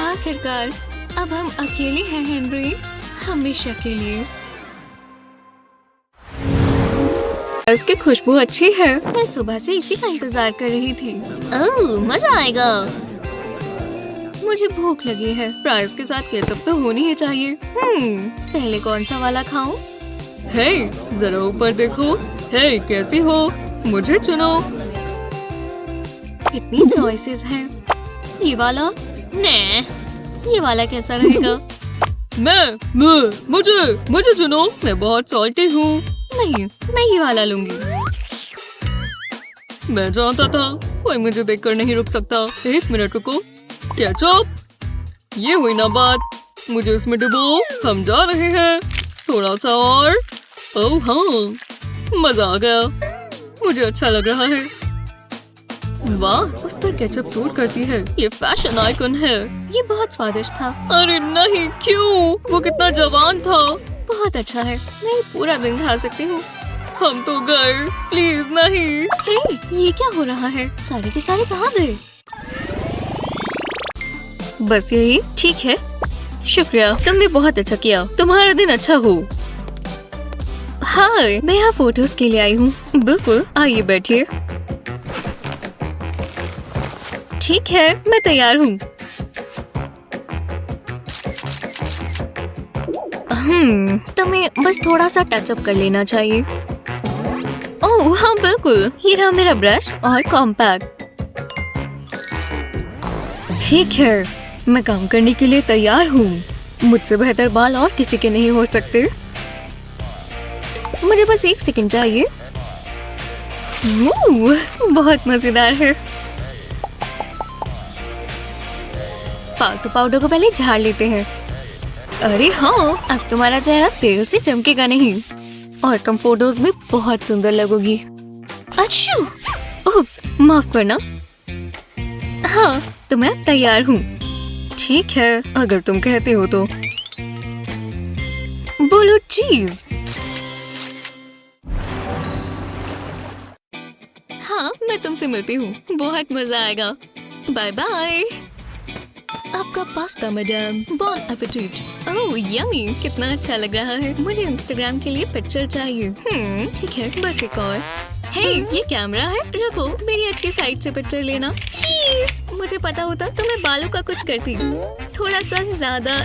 आखिरकार अब हम अकेले हैं हेनरी, हमेशा के लिए। इसकी खुशबू अच्छी है। मैं सुबह से इसी का इंतजार कर रही थी। ओह, मजा आएगा। मुझे भूख लगी है, फ्राइज के साथ केचप तो होनी ही चाहिए। पहले कौन सा वाला खाऊं? हे, जरा ऊपर देखो। हे, कैसी हो? मुझे चुनो। कितनी चॉइसेस हैं। ये वाला? नहीं, ये वाला कैसा रहेगा? मुझे चुनो। मैं बहुत सॉल्टी हूँ। नहीं, मैं ये वाला लूंगी। मैं जानता था, कोई मुझे देखकर नहीं रुक सकता। एक मिनट रुको। केचप, ये हुई ना बात। मुझे इसमें डुबो, हम जा रहे हैं। थोड़ा सा और। ओह हाँ, मजा आ गया। मुझे अच्छा लग रहा है। वाह, उस पर केचप सूट करती है। ये फैशन आइकन है। ये बहुत स्वादिष्ट था। अरे नहीं, क्यों? वो कितना जवान था। बहुत अच्छा है, मैं पूरा दिन खा सकती हूँ। हम तो गए, प्लीज नहीं। हे, ये क्या हो रहा है? सारे के सारे कहाँ गए? बस यही ठीक है। शुक्रिया, तुमने बहुत अच्छा किया। तुम्हारा दिन अच्छा हो। हाय, मैं यहाँ फोटोज के लिए आई हूँ। बिल्कुल, आइए बैठिए। ठीक है, मैं तैयार हूँ। तुम्हें बस थोड़ा सा टचअप कर लेना चाहिए। ओह हाँ बिल्कुल, ये रहा मेरा ब्रश और कॉम्पैक्ट। ठीक है, मैं काम करने के लिए तैयार हूँ। मुझसे बेहतर बाल और किसी के नहीं हो सकते। मुझे बस 1 सेकंड चाहिए। बहुत मजेदार है। फालतू पाउडर को पहले झाड़ लेते हैं। अरे हाँ, अब तुम्हारा चेहरा तेल से चमकेगा नहीं और तुम फोटोज में बहुत सुंदर लगोगी। अच्छू, उप्स, माफ करना। हाँ, तो मैं तैयार हूँ। ठीक है, अगर तुम कहते हो तो। बोलो चीज। हाँ, मैं तुमसे मिलती हूँ। बहुत मजा आएगा। Bye bye. आपका pasta madam. Bon appetit. Oh yummy, कितना अच्छा लग रहा है। मुझे इंस्टाग्राम के लिए पिक्चर चाहिए। ठीक है, बस एक और। हे, ये कैमरा है। रुको, मेरी अच्छी साइड से पिक्चर लेना। चीज, मुझे पता होता तो मैं बालों का कुछ करती। थोड़ा सा ज्यादा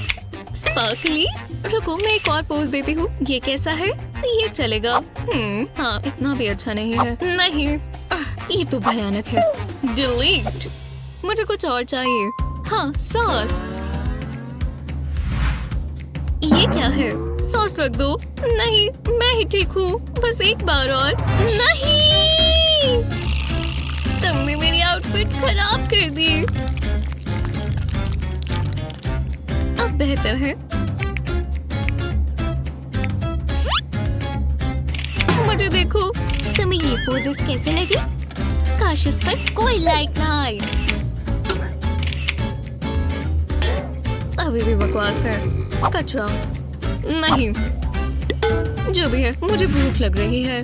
स्पार्कली। रुको, मैं एक और पोज देती हूँ। ये कैसा है? ये चलेगा। हाँ, इतना भी अच्छा नहीं है। नहीं, ये तो भयानक है। डिलीट। मुझे कुछ और चाहिए। हाँ, सॉस। ये क्या है? सॉस रख दो। नहीं, मैं ही ठीक हूँ। बस एक बार और। नहीं, तुमने मेरी आउटफिट खराब कर दी। अब बेहतर है। मुझे देखो। तुम्हें ये पोजेस कैसे लगे? काश इस पर कोई लाइक ना आए। अभी भी बकवास है। कचरा। नहीं, जो भी है, मुझे भूख लग रही है।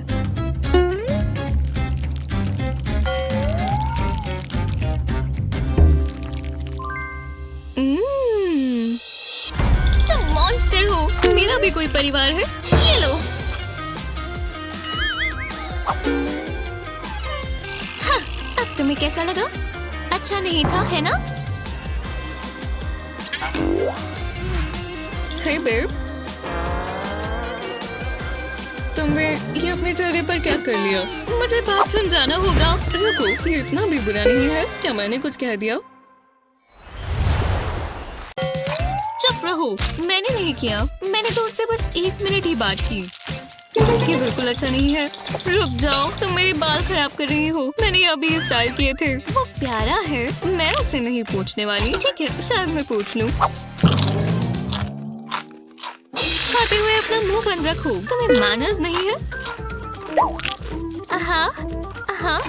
तुम मॉन्स्टर हो। मेरा भी कोई परिवार है। ये लो। हाँ, अब तुम्हें कैसा लगा? अच्छा नहीं था, है ना? हे बेब, तुमने ये अपने चेहरे पर क्या कर लिया? मुझे बाथरूम जाना होगा। रुको, ये इतना भी बुरा नहीं है। क्या मैंने कुछ कह दिया? चुप रहो, मैंने नहीं किया। मैंने तो उससे बस 1 मिनट ही बात की। ये बिल्कुल अच्छा नहीं है। रुक जाओ, तुम मेरे बाल खराब कर रही हो। मैंने अभी स्टाइल किए थे। वो प्यारा है। मैं उसे नहीं पूछने वाली। ठीक है, शायद मैं पूछ लूं। खाते हुए अपना मुंह बंद रखो। तुम्हें मैनर्स नहीं है? हाँ,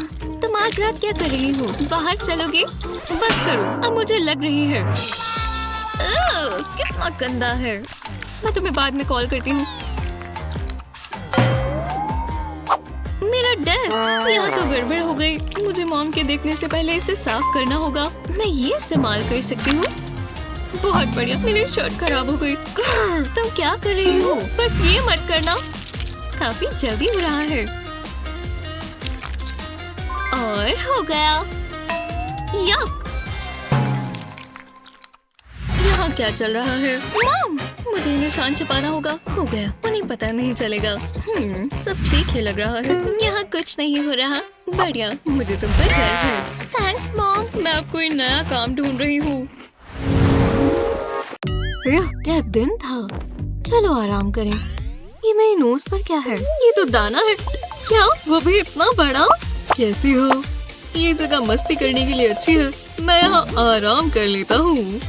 तुम आज रात क्या कर रही हो? बाहर चलोगे? बस करो, अब मुझे लग रही है। कितना गंदा है। मैं तुम्हें बाद में कॉल करती हूँ। मेरा डेस्क, यहाँ तो गड़बड़ हो गई। मुझे मॉम के देखने से पहले इसे साफ करना होगा। मैं ये इस्तेमाल कर सकती हूँ। बहुत बढ़िया, मेरी शर्ट खराब हो गई। तुम क्या कर रही हो? बस ये मत करना। काफी जल्दी हो रहा है। और हो गया। यक। यहाँ क्या चल रहा है? मॉम, मुझे निशान छुपाना होगा। हो गया, उन्हें पता नहीं चलेगा। सब ठीक ही लग रहा है। यहाँ कुछ नहीं हो रहा। बढ़िया, मुझे तुम पर गर्व है। Thanks mom. मैं अब कोई नया काम ढूंढ रही हूँ। क्या दिन था। चलो आराम करें। ये मेरी नोज पर क्या है? ये तो दाना है। क्या? वो भी इतना बड़ा? कैसी हो? ये जगह मस्ती करने के लिए अच्छी है। मैं यहाँ आराम कर लेता हूँ।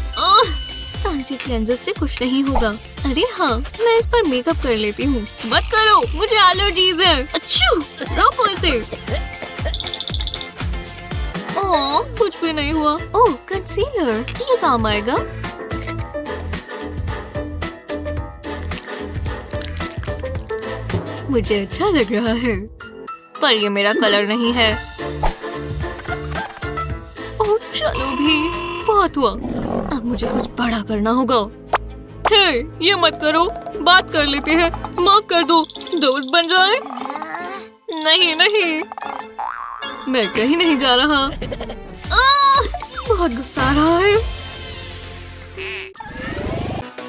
फैंसी क्लेंजर से कुछ नहीं होगा। अरे हाँ, मैं इस पर मेकअप कर लेती हूँ। मत करो, मुझे एलर्जीज है। अच्छू, रोको इसे। ओह, कुछ भी नहीं हुआ। ओह, कंसीलर, ये काम आएगा। मुझे अच्छा लग रहा है, पर ये मेरा कलर नहीं है। ओह, चलो भी, बहुत हुआ। अब मुझे कुछ बड़ा करना होगा। हे, ये मत करो, बात कर लेते हैं। माफ कर दो, दोस्त बन जाए। नहीं नहीं, मैं कहीं नहीं जा रहा। बहुत गुस्सा आ रहा है।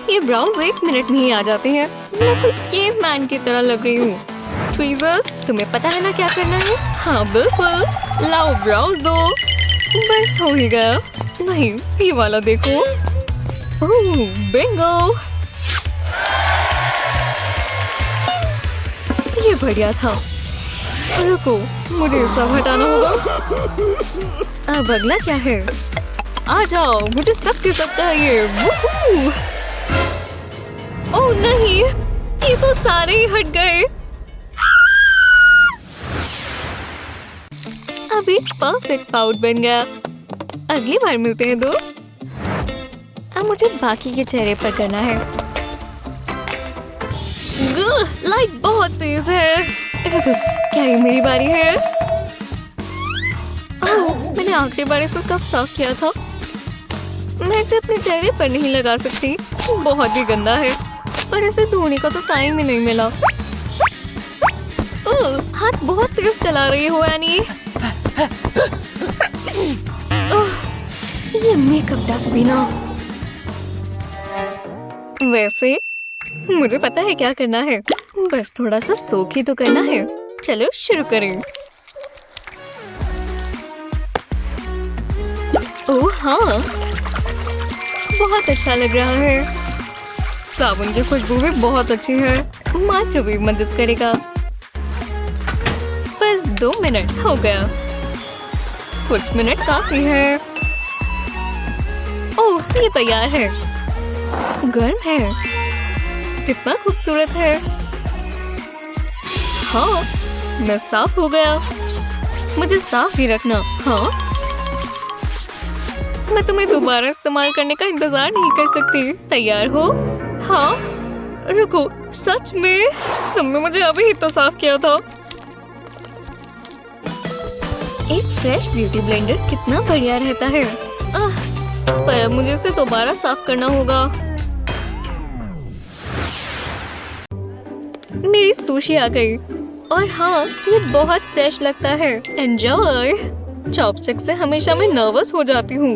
ये ब्राउन 1 मिनट में ही आ जाते हैं। मैं कोई केवमैन की तरह लग रही हूँ। ट्वीजर्स, तुम्हें पता है ना क्या करना है? हाँ बिल्कुल, लाओ ब्राउज दो। बस हो ही गया। नहीं, ये वाला देखो। ओह, बिंगो। ये बढ़िया था। रुको, मुझे सब हटाना होगा। अब अगला क्या है? आ जाओ, मुझे सब के सब चाहिए। वूहू! ओह नहीं, ये तो सारे ही हट गए। अब एक परफेक्ट पाउच बन गया। अगली बार मिलते हैं दोस्त। अब मुझे बाकी के चेहरे पर करना है। लाइट बहुत तेज है। रुको, क्या ये मेरी बारी है? ओह, मैंने आखिरी बार इसे कब साफ किया था? मैं इसे अपने चेहरे पर नहीं लगा सकती, बहुत ही गंदा है। पर इसे धोने का तो टाइम ही नहीं मिला। ओह, हाथ बहुत तेज चला रही हो यानी। ओह, ये मेकअप डस्ट भी ना। वैसे मुझे पता है क्या करना है, बस थोड़ा सा सोख ही तो करना है। चलो शुरू करें। ओह हाँ, बहुत अच्छा लग रहा है। साबुन की खुशबू भी बहुत अच्छी है। माइक्रोवेव मदद करेगा। बस 2 मिनट हो गया। कुछ मिनट काफी है। ओह, ये तैयार है। गर्म है। कितना खूबसूरत है। हाँ, मैं साफ हो गया। मुझे साफ ही रखना। हाँ, मैं तुम्हें दोबारा इस्तेमाल करने का इंतजार नहीं कर सकती। तैयार हो? हाँ। रुको, सच में? तुमने मुझे अभी ही तो साफ किया था। एक फ्रेश ब्यूटी ब्लेंडर कितना बढ़िया रहता है। पर अब मुझे इसे दोबारा साफ करना होगा। मेरी सुशी आ गई। और हाँ, ये बहुत फ्रेश लगता है। एंजॉय। चॉपस्टिक से हमेशा मैं नर्वस हो जाती हूँ।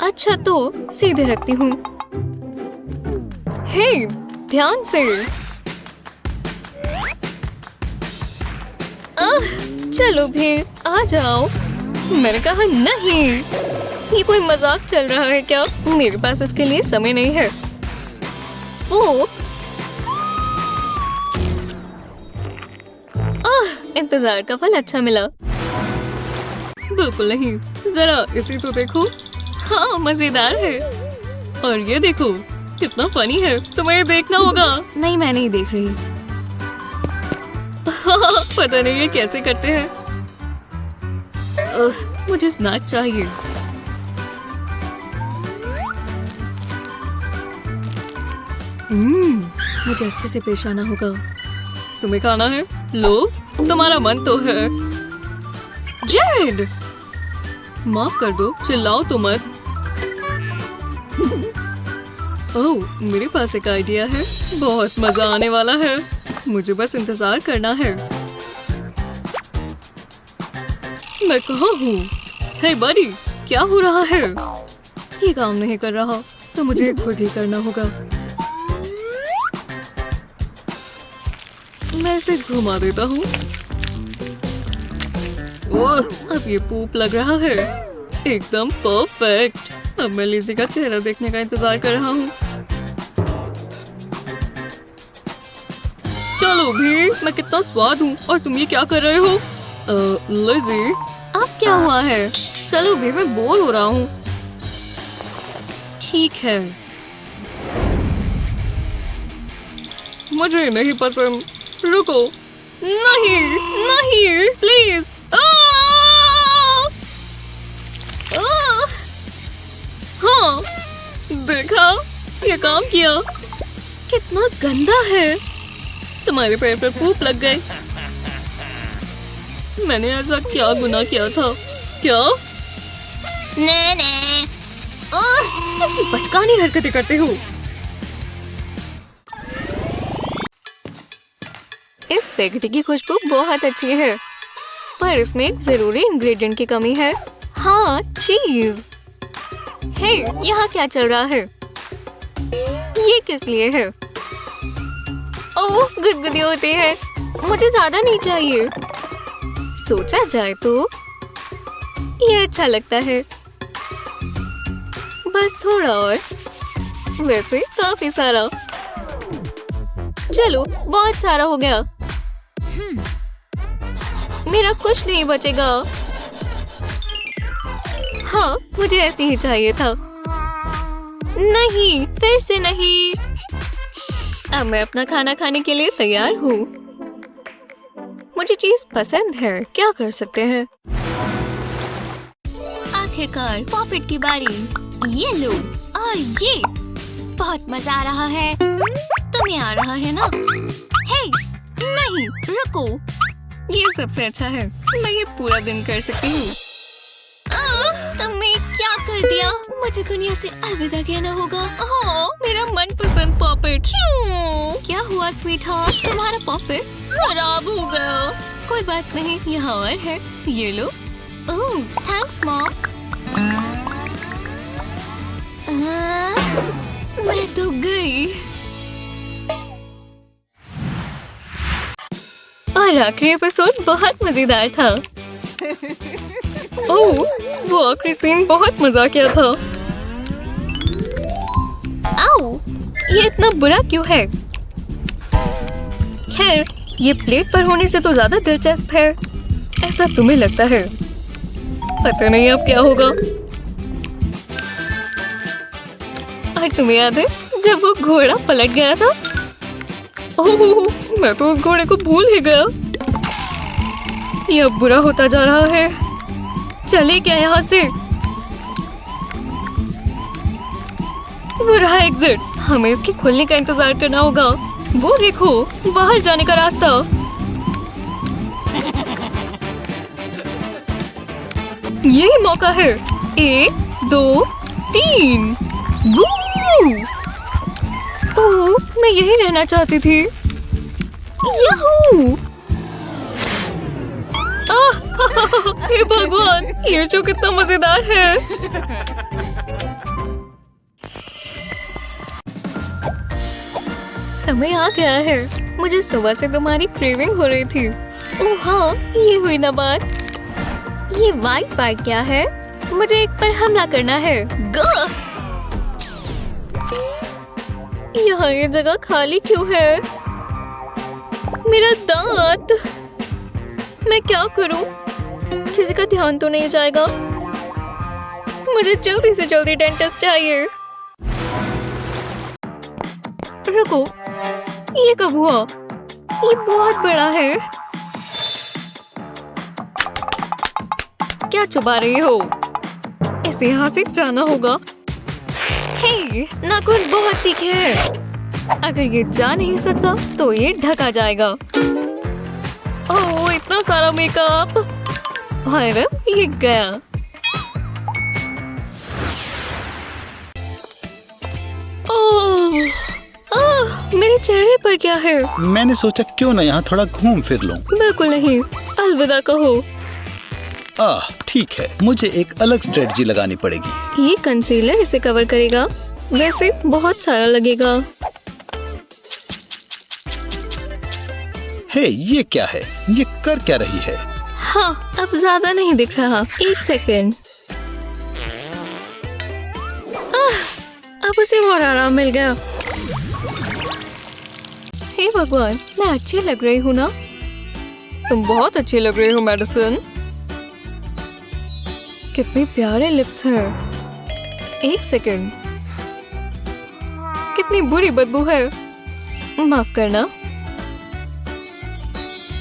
अच्छा तो सीधे रखती हूँ। हे, ध्यान से। चलो भी आ जाओ। मैंने कहा नहीं। ये कोई मजाक चल रहा है क्या? मेरे पास इसके लिए समय नहीं है। वो इंतजार का फल अच्छा मिला। बिल्कुल नहीं, जरा इसी तो देखो। हाँ, मजेदार है। और ये देखो, कितना फनी है। तुम्हें देखना होगा। नहीं, मैं नहीं देख रही। पता नहीं ये कैसे करते हैं। मुझे स्नैक चाहिए। मुझे अच्छे से पेश आना होगा। तुम्हें खाना है? लो, तुम्हारा मन तो है। जेड, माफ कर दो, चिल्लाओ तो मत। ओह, मेरे पास एक आइडिया है। बहुत मजा आने वाला है। मुझे बस इंतजार करना है। मैं कहाँ हूँ? हे बड़ी, क्या हो रहा है? ये काम नहीं कर रहा तो मुझे खुद ही करना होगा। मैं इसे घुमा देता हूँ। ओह, अब ये पूप लग रहा है। एकदम परफेक्ट। अब मैं लिज़ी का चेहरा देखने का इंतजार कर रहा हूँ। चलो भी, मैं कितना स्वाद हूँ और तुम ये क्या कर रहे हो? लिज़ी, अब क्या हुआ है? चलो भी, मैं बोर हो रहा हूँ। ठीक है, मुझे नहीं पसंद। रुको, नहीं नहीं, प्लीज। हाँ, देखा, ये काम किया। कितना गंदा है। तुम्हारे पैर पर पूप लग गए। मैंने ऐसा क्या गुनाह किया था? क्या? नहीं। ऐसी बचकानी हरकतें करते हो। इस स्पैगेटी की खुशबू बहुत अच्छी है, पर इसमें एक जरूरी इंग्रेडिएंट की कमी है। हाँ, चीज। हे, यहाँ क्या चल रहा है? ये किस लिए है? ओह, गुदगुदी होती है। मुझे ज्यादा नहीं चाहिए। सोचा जाए तो ये अच्छा लगता है। बस थोड़ा और। वैसे काफी सारा। चलो, बहुत सारा हो गया। मेरा कुछ नहीं बचेगा। हाँ, मुझे ऐसे ही चाहिए था। नहीं, फिर से नहीं। अब मैं अपना खाना खाने के लिए तैयार हूँ। मुझे चीज पसंद है, क्या कर सकते हैं? आखिरकार पॉपेट की बारी। ये लो और ये। बहुत मजा आ रहा है। तुम्हें आ रहा है ना? हे, नहीं, रुको। ये सबसे अच्छा है। मैं ये पूरा दिन कर सकती हूँ। तुमने क्या कर दिया? मुझे दुनिया से अलविदा कहना होगा। ओह, मेरा मनपसंद पॉपेट। क्यों? क्या हुआ स्वीटहार्ट? तुम्हारा पॉपेट खराब हो गया। कोई बात नहीं, यहाँ और है। ये लो। ओह, थैंक्स मॉम। मैं तो गई। और आखिरी एपिसोड बहुत मजेदार था। ओह, वो आखिरी सीन बहुत मजा किया था। आओ, ये इतना बुरा क्यों है? खैर, ये प्लेट पर होने से तो ज्यादा दिलचस्प है। ऐसा तुम्हें लगता है? पता नहीं अब क्या होगा। और तुम्हें याद है जब वो घोड़ा पलट गया था? ओह, मैं तो उस घोड़े को भूल ही गया। ये अब बुरा होता जा रहा है। चले क्या यहाँ से? वो रहा एग्जिट। हमें इसके खुलने का इंतजार करना होगा। वो देखो, बाहर जाने का रास्ता। यही मौका है। 1, 2, 3। ओह, मैं यही रहना चाहती थी। याहू! हे भगवान, ये शो कितना मजेदार है। समय आ गया है। मुझे सुबह से तुम्हारी क्रेविंग हो रही थी। ओह हाँ, ये हुई ना बात। ये वाइट बाइट क्या है? मुझे एक पर हमला करना है। गो! यहाँ ये जगह खाली क्यों है? मेरा दांत। मैं क्या करूं? किसी का ध्यान तो नहीं जाएगा। मुझे जल्दी से जल्दी डेंटिस्ट चाहिए। रुको, ये कब हुआ? ये बहुत बड़ा है। क्या चुबा रही हो? इसे यहाँ से जाना होगा। हे, नाखून बहुत तीखे हैं। अगर ये जा नहीं सकता तो ये ढका जाएगा। ओह, इतना सारा मेकअप। और ये गया। ओह, मेरे चेहरे पर क्या है? मैंने सोचा क्यों ना यहाँ थोड़ा घूम फिर लूं। बिल्कुल नहीं, अलविदा कहो। ठीक है, मुझे एक अलग स्ट्रेटजी लगानी पड़ेगी। ये कंसीलर इसे कवर करेगा। वैसे बहुत सारा लगेगा। हे, ये क्या है? ये कर क्या रही है? हाँ, अब ज्यादा नहीं दिख रहा। 1 सेकेंड। अब उसे और आराम मिल गया। हे भगवान, मैं अच्छी लग रही हूँ ना? तुम बहुत अच्छी लग रही हो मेडिसन। कितने प्यारे लिप्स हैं। 1 सेकेंड। कितनी बुरी बदबू है। माफ करना।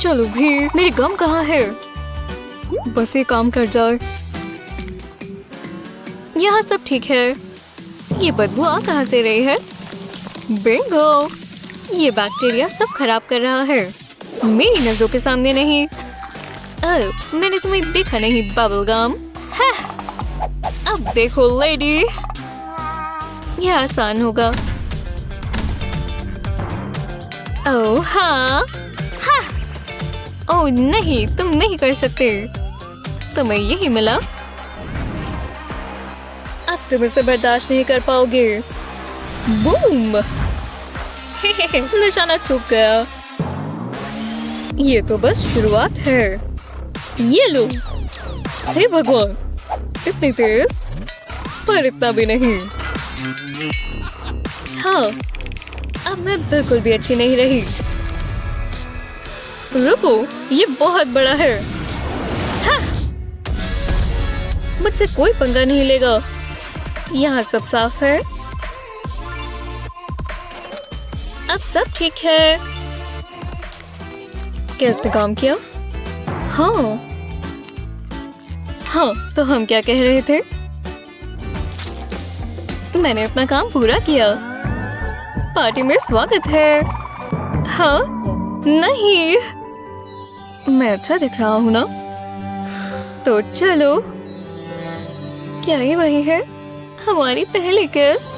चलो भी, मेरी गम कहाँ है? बस ये काम कर जाए। यहाँ सब ठीक है। ये बदबू आ कहाँ से रही है? बिंगो! ये बैक्टीरिया सब खराब कर रहा है। मेरी नजरों के सामने नहीं। मैंने तुम्हें देखा नहीं, बबल गम। अब देखो लेडी, यह आसान होगा। ओह हाँ, ओह नहीं, तुम नहीं कर सकते। तुम्हें यही मिला। अब तुम इसे बर्दाश्त नहीं कर पाओगे। बूम! निशाना चूक गया। ये तो बस शुरुआत है। ये लो। हे भगवान, इतनी तेज, पर इतना भी नहीं। हाँ, अब मैं बिल्कुल भी अच्छी नहीं रही। रुको, ये बहुत बड़ा है। हाँ! मुझसे कोई पंगा नहीं लेगा। यहाँ सब साफ है। अब सब ठीक है। क्या इसने काम किया? हाँ, हाँ, तो हम क्या कह रहे थे? मैंने अपना काम पूरा किया। पार्टी में स्वागत है। हाँ? नहीं, मैं अच्छा दिख रहा हूँ ना? तो चलो। क्या ये वही है? हमारी पहली किस।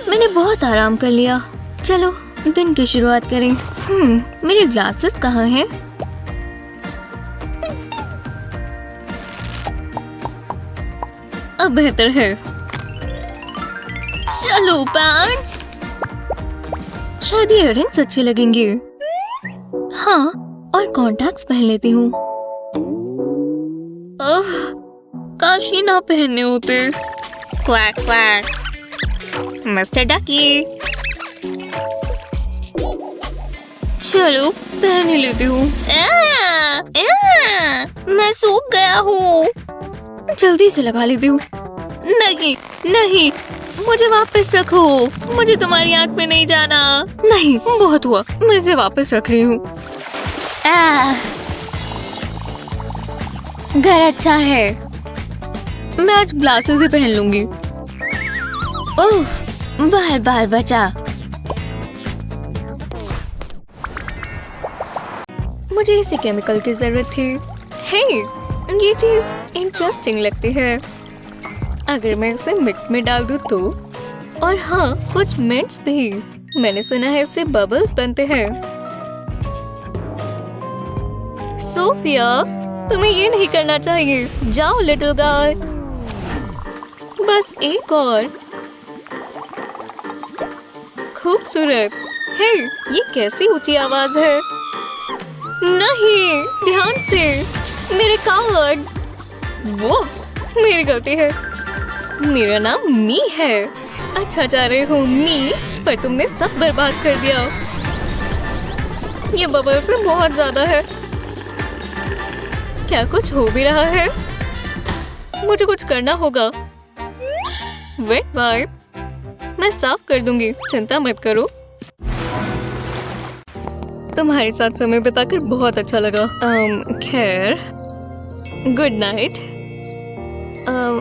मैंने बहुत आराम कर लिया। चलो दिन की शुरुआत करें। मेरे ग्लासेस कहाँ हैं? अब बेहतर है। चलो पैंट्स। शायद ये इयररिंग्स अच्छे लगेंगे। हाँ, और कॉन्टैक्ट्स पहन लेती हूँ। काश ये ना पहनने होते। Quack quack. मिस्टर डकी। चलो पहन ही लेती हूँ। मैं सूख गया हूँ। जल्दी से लगा लेती हूँ। नहीं नहीं, मुझे वापस रखो। मुझे तुम्हारी आंख में नहीं जाना। नहीं, बहुत हुआ। मैं इसे वापस रख रही हूँ। घर अच्छा है। मैं आज ग्लासेस ही पहन लूंगी। उफ, बार बार बचा। मुझे इसी केमिकल की जरूरत थी। हे, ये चीज इंटरेस्टिंग लगती है। अगर मैं इसे मिक्स में डाल दूं तो। और हाँ, कुछ मिंट्स भी। मैंने सुना है इससे बबल्स बनते हैं। सोफिया, तुम्हें ये नहीं करना चाहिए। जाओ लिटिल गाय। बस एक और। खूबसूरत। हे, ये कैसी ऊंची आवाज है। नहीं, ध्यान से। मेरे कार्ड्स। वोप्स, मेरी गलती है। मेरा नाम मी है। अच्छा जा रहे हो मी, पर तुमने सब बर्बाद कर दिया। ये बबल से बहुत ज्यादा है। क्या कुछ हो भी रहा है? मुझे कुछ करना होगा। Wait wipe. मैं साफ कर दूंगी, चिंता मत करो। तुम्हारे साथ समय बिताकर बहुत अच्छा लगा। खैर, गुड नाइट।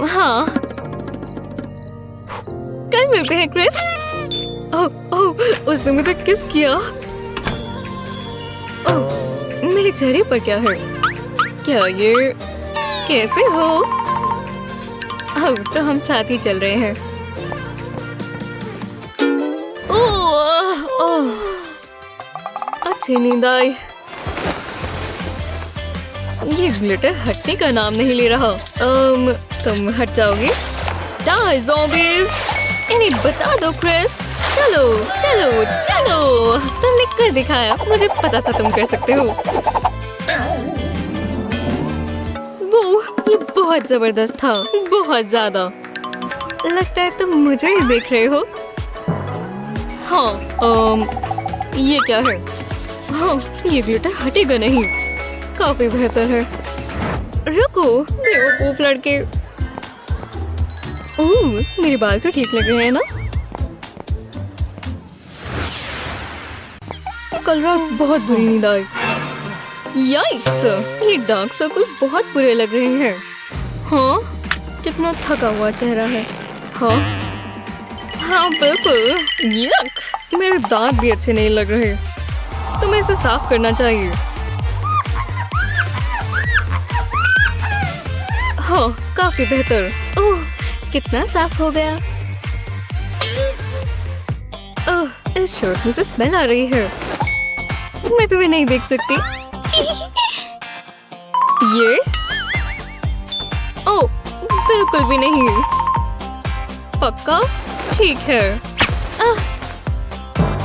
हाँ, कल मिलते हैं क्रिस। उसने मुझे किस किया। मेरे चेहरे पर क्या है? क्या ये? कैसे हो? तो हम साथ ही चल रहे हैं। अच्छी नींद आई। ये ग्लिटर हटने का नाम नहीं ले रहा। तुम हट जाओगी? Die zombies! इन्हें बता दो क्रिस। चलो चलो चलो, तुमने कर दिखाया। मुझे पता था तुम कर सकते हो। वो ये बहुत जबरदस्त था, बहुत ज्यादा। लगता है तुम मुझे ही देख रहे हो। हाँ, ये क्या है? हाँ, ये ग्लिटर हटेगा नहीं। काफी बेहतर है। रुको, बेवकूफ लड़के। मेरे बाल तो ठीक लग रहे हैं ना? कल रात बहुत बुरी नींद आई। याइक्स, ये डार्क सर्कल्स बहुत बुरे लग रहे हैं। हाँ, कितना थका हुआ चेहरा है। हाँ हाँ बिल्कुल। यक, मेरे दांत भी अच्छे नहीं लग रहे। तुम्हें इसे साफ करना चाहिए। हाँ, काफी बेहतर। ओह, कितना साफ हो गया। ओह, इस शर्ट में से स्मेल आ रही है। मैं तुम्हें नहीं देख सकती। ये? ओह, बिल्कुल भी नहीं। पक्का? ठीक है।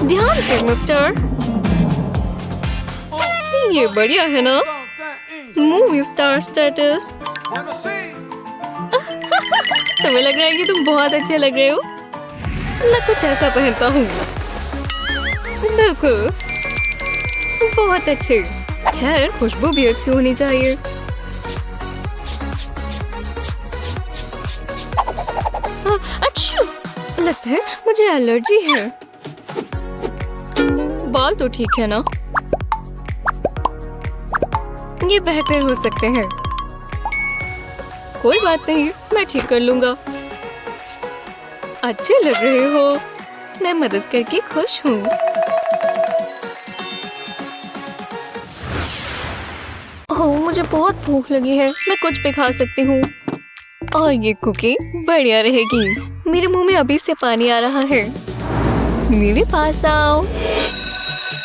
ध्यान से मिस्टर। ये बढ़िया है ना? Movie star status. तुम्हें लग रहा है कि तुम बहुत अच्छे लग रहे हो? मैं कुछ ऐसा पहनता हूँ। बिल्कुल, बहुत अच्छे। खैर, खुशबू भी अच्छी होनी चाहिए। अच्छा, लगता है मुझे एलर्जी है। बाल तो ठीक है ना? ये बेहतर हो सकते हैं। कोई बात नहीं, मैं ठीक कर लूंगा। अच्छे लग रहे हो, मैं मदद करके खुश हूँ। ओह, मुझे बहुत भूख लगी है, मैं कुछ भी खा सकती हूँ। और ये कुकी बढ़िया रहेगी। मेरे मुंह में अभी से पानी आ रहा है। मेरे पास आओ।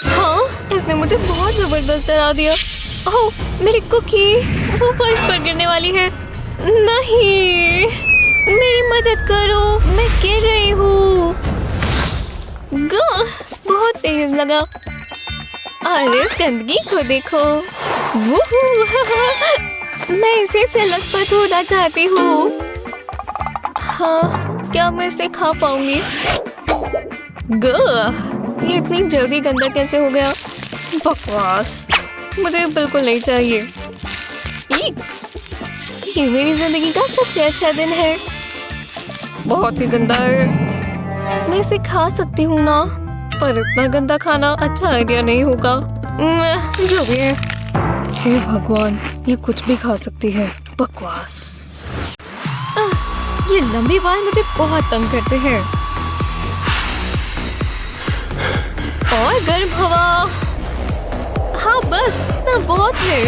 हाँ, इसने मुझे बहुत जबरदस्त डरा दिया। ओह, मेरी कुकी, वो फर्श पर गिरने वाली है। नहीं, मेरी मदद करो, मैं गिर रही हूँ। बहुत तेज लगा। अरे इस गंदगी को देखो। मैं इसे से लथपथ होना चाहती हूँ। हाँ, क्या मैं इसे खा पाऊंगी? ये इतनी जल्दी गंदा कैसे हो गया? बकवास, मुझे बिल्कुल नहीं चाहिए। ये मेरी जिंदगी का सबसे अच्छा दिन है। बहुत ही गंदा है। मैं इसे खा सकती हूँ ना, पर इतना गंदा खाना अच्छा आइडिया नहीं होगा। जो भी है। हे भगवान, ये कुछ भी खा सकती है। बकवास। ये लंबे बाल मुझे बहुत तंग करते हैं। और गर्म हवा। हाँ बस, इतना बहुत है।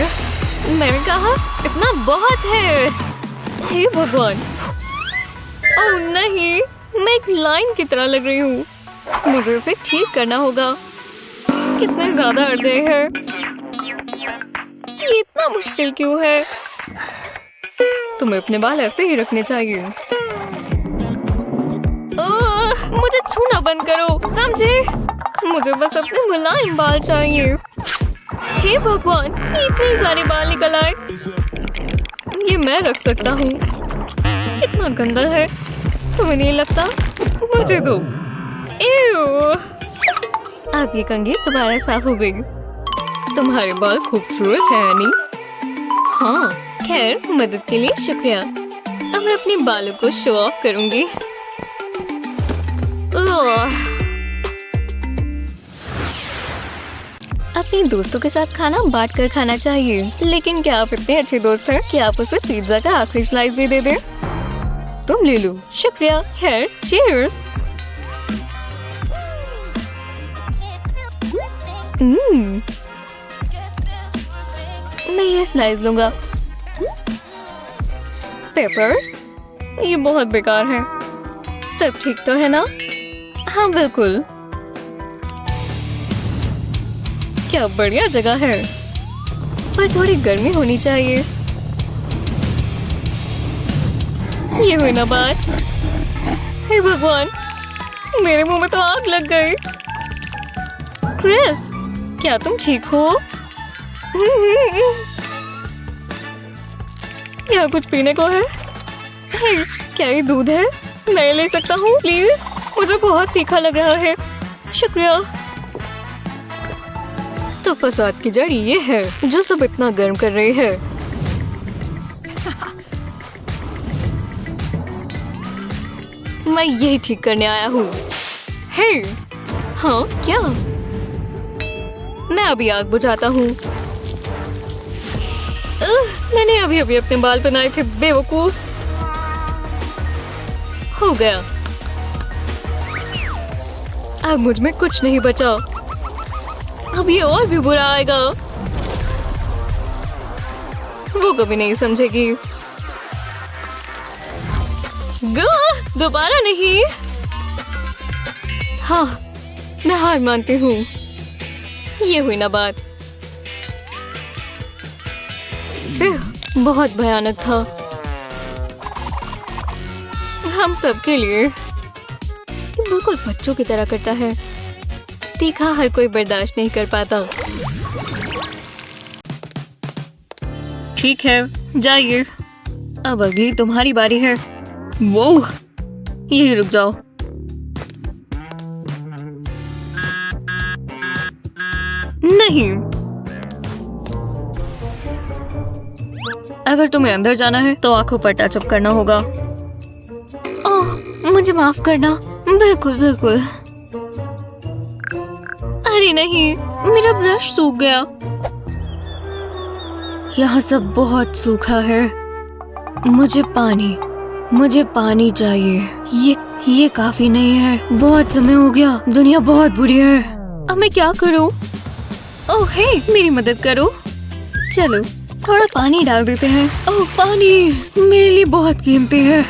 मैंने कहा इतना बहुत है। हे भगवान। ओह नहीं, मैं एक लाइन की तरह लग रही हूँ। मुझे इसे ठीक करना होगा। कितने ज्यादा अड़ गए हैं। ये इतना मुश्किल क्यों है? तुम्हें अपने बाल ऐसे ही रखने चाहिए। मुझे छूना बंद करो, समझे? मुझे बस अपने मुलायम बाल चाहिए। हे भगवान, ये इतने सारे बाल निकल आए। ये मैं रख सकता हूँ। कितना गंदा है, तुम्हें नहीं लगता? मुझे दो। अब ये कंघी दोबारा साफ हो गई। तुम्हारे बाल खूबसूरत है एनी। हाँ, खैर मदद के लिए शुक्रिया। अब मैं अपने बालों को शो ऑफ करूंगी। अपने दोस्तों के साथ खाना बांट कर खाना चाहिए। लेकिन क्या आप इतने अच्छे दोस्त हैं कि आप उसे पिज्जा का आखिरी स्लाइस भी दे दें? तुम ले लो। शुक्रिया। खैर, चीयर्स। मैं ये स्लाइस लूंगा। पेपर, ये बहुत बेकार है। सब ठीक तो है ना? हाँ बिल्कुल। क्या बढ़िया जगह है, पर थोड़ी गर्मी होनी चाहिए। ये हुई ना बात। हे भगवान, मेरे मुंह में तो आग लग गई। क्रिस, क्या तुम ठीक हो? क्या कुछ पीने को है? हे, क्या ये दूध है? मैं ले सकता हूँ प्लीज? मुझे बहुत तीखा लग रहा है। शुक्रिया। तो फसाद की जड़ ये है जो सब इतना गर्म कर रही है। मैं यही ठीक करने आया हूँ। हे, हाँ क्या? मैं अभी आग बुझाता हूँ। मैंने अभी अभी अपने बाल बनाए थे, बेवकूफ। हो गया। अब मुझ में कुछ नहीं बचा। अब ये और भी बुरा आएगा। वो कभी नहीं समझेगी। दोबारा नहीं। हाँ, मैं हार मानती हूँ। ये हुई ना बात। बहुत भयानक था हम सब के लिए। बिल्कुल बच्चों की तरह करता है। तीखा हर कोई बर्दाश्त नहीं कर पाता। ठीक है, जाइए। अब अगली तुम्हारी बारी है। वो यही रुक जाओ। नहीं, अगर तुम्हें अंदर जाना है तो आंखों पर टचअप करना होगा। ओह, मुझे माफ करना। बिल्कुल बिल्कुल। अरे नहीं, मेरा ब्रश सूख गया। यहाँ सब बहुत सूखा है। मुझे पानी चाहिए। ये काफी नहीं है। बहुत समय हो गया। दुनिया बहुत बुरी है। अब मैं क्या करूँ? ओह हे, मेरी मदद करो। चलो थोड़ा पानी डाल देते हैं। ओह पानी मेरे लिए बहुत कीमती है।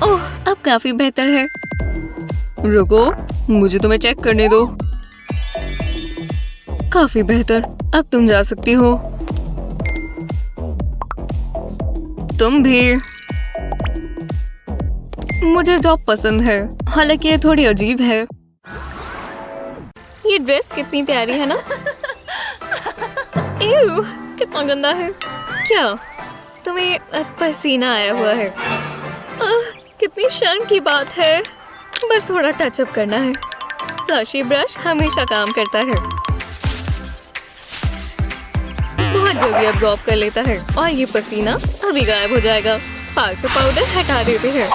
ओह अब काफी बेहतर है। रुको, मुझे तुम्हें चेक करने दो। काफी बेहतर। अब तुम जा सकती हो। तुम भी। मुझे जॉब पसंद है, हालांकि ये थोड़ी अजीब है। ये ड्रेस कितनी प्यारी है ना। एव, कितना गंदा है। क्या तुम्हें पसीना आया हुआ है? कितनी शर्म की बात है। बस थोड़ा टचअप करना है। फ्लशी ब्रश हमेशा काम करता है। बहुत जल्दी अब्सॉर्ब कर लेता है और ये पसीना अभी गायब हो जाएगा। पार्कर पाउडर हटा देते हैं।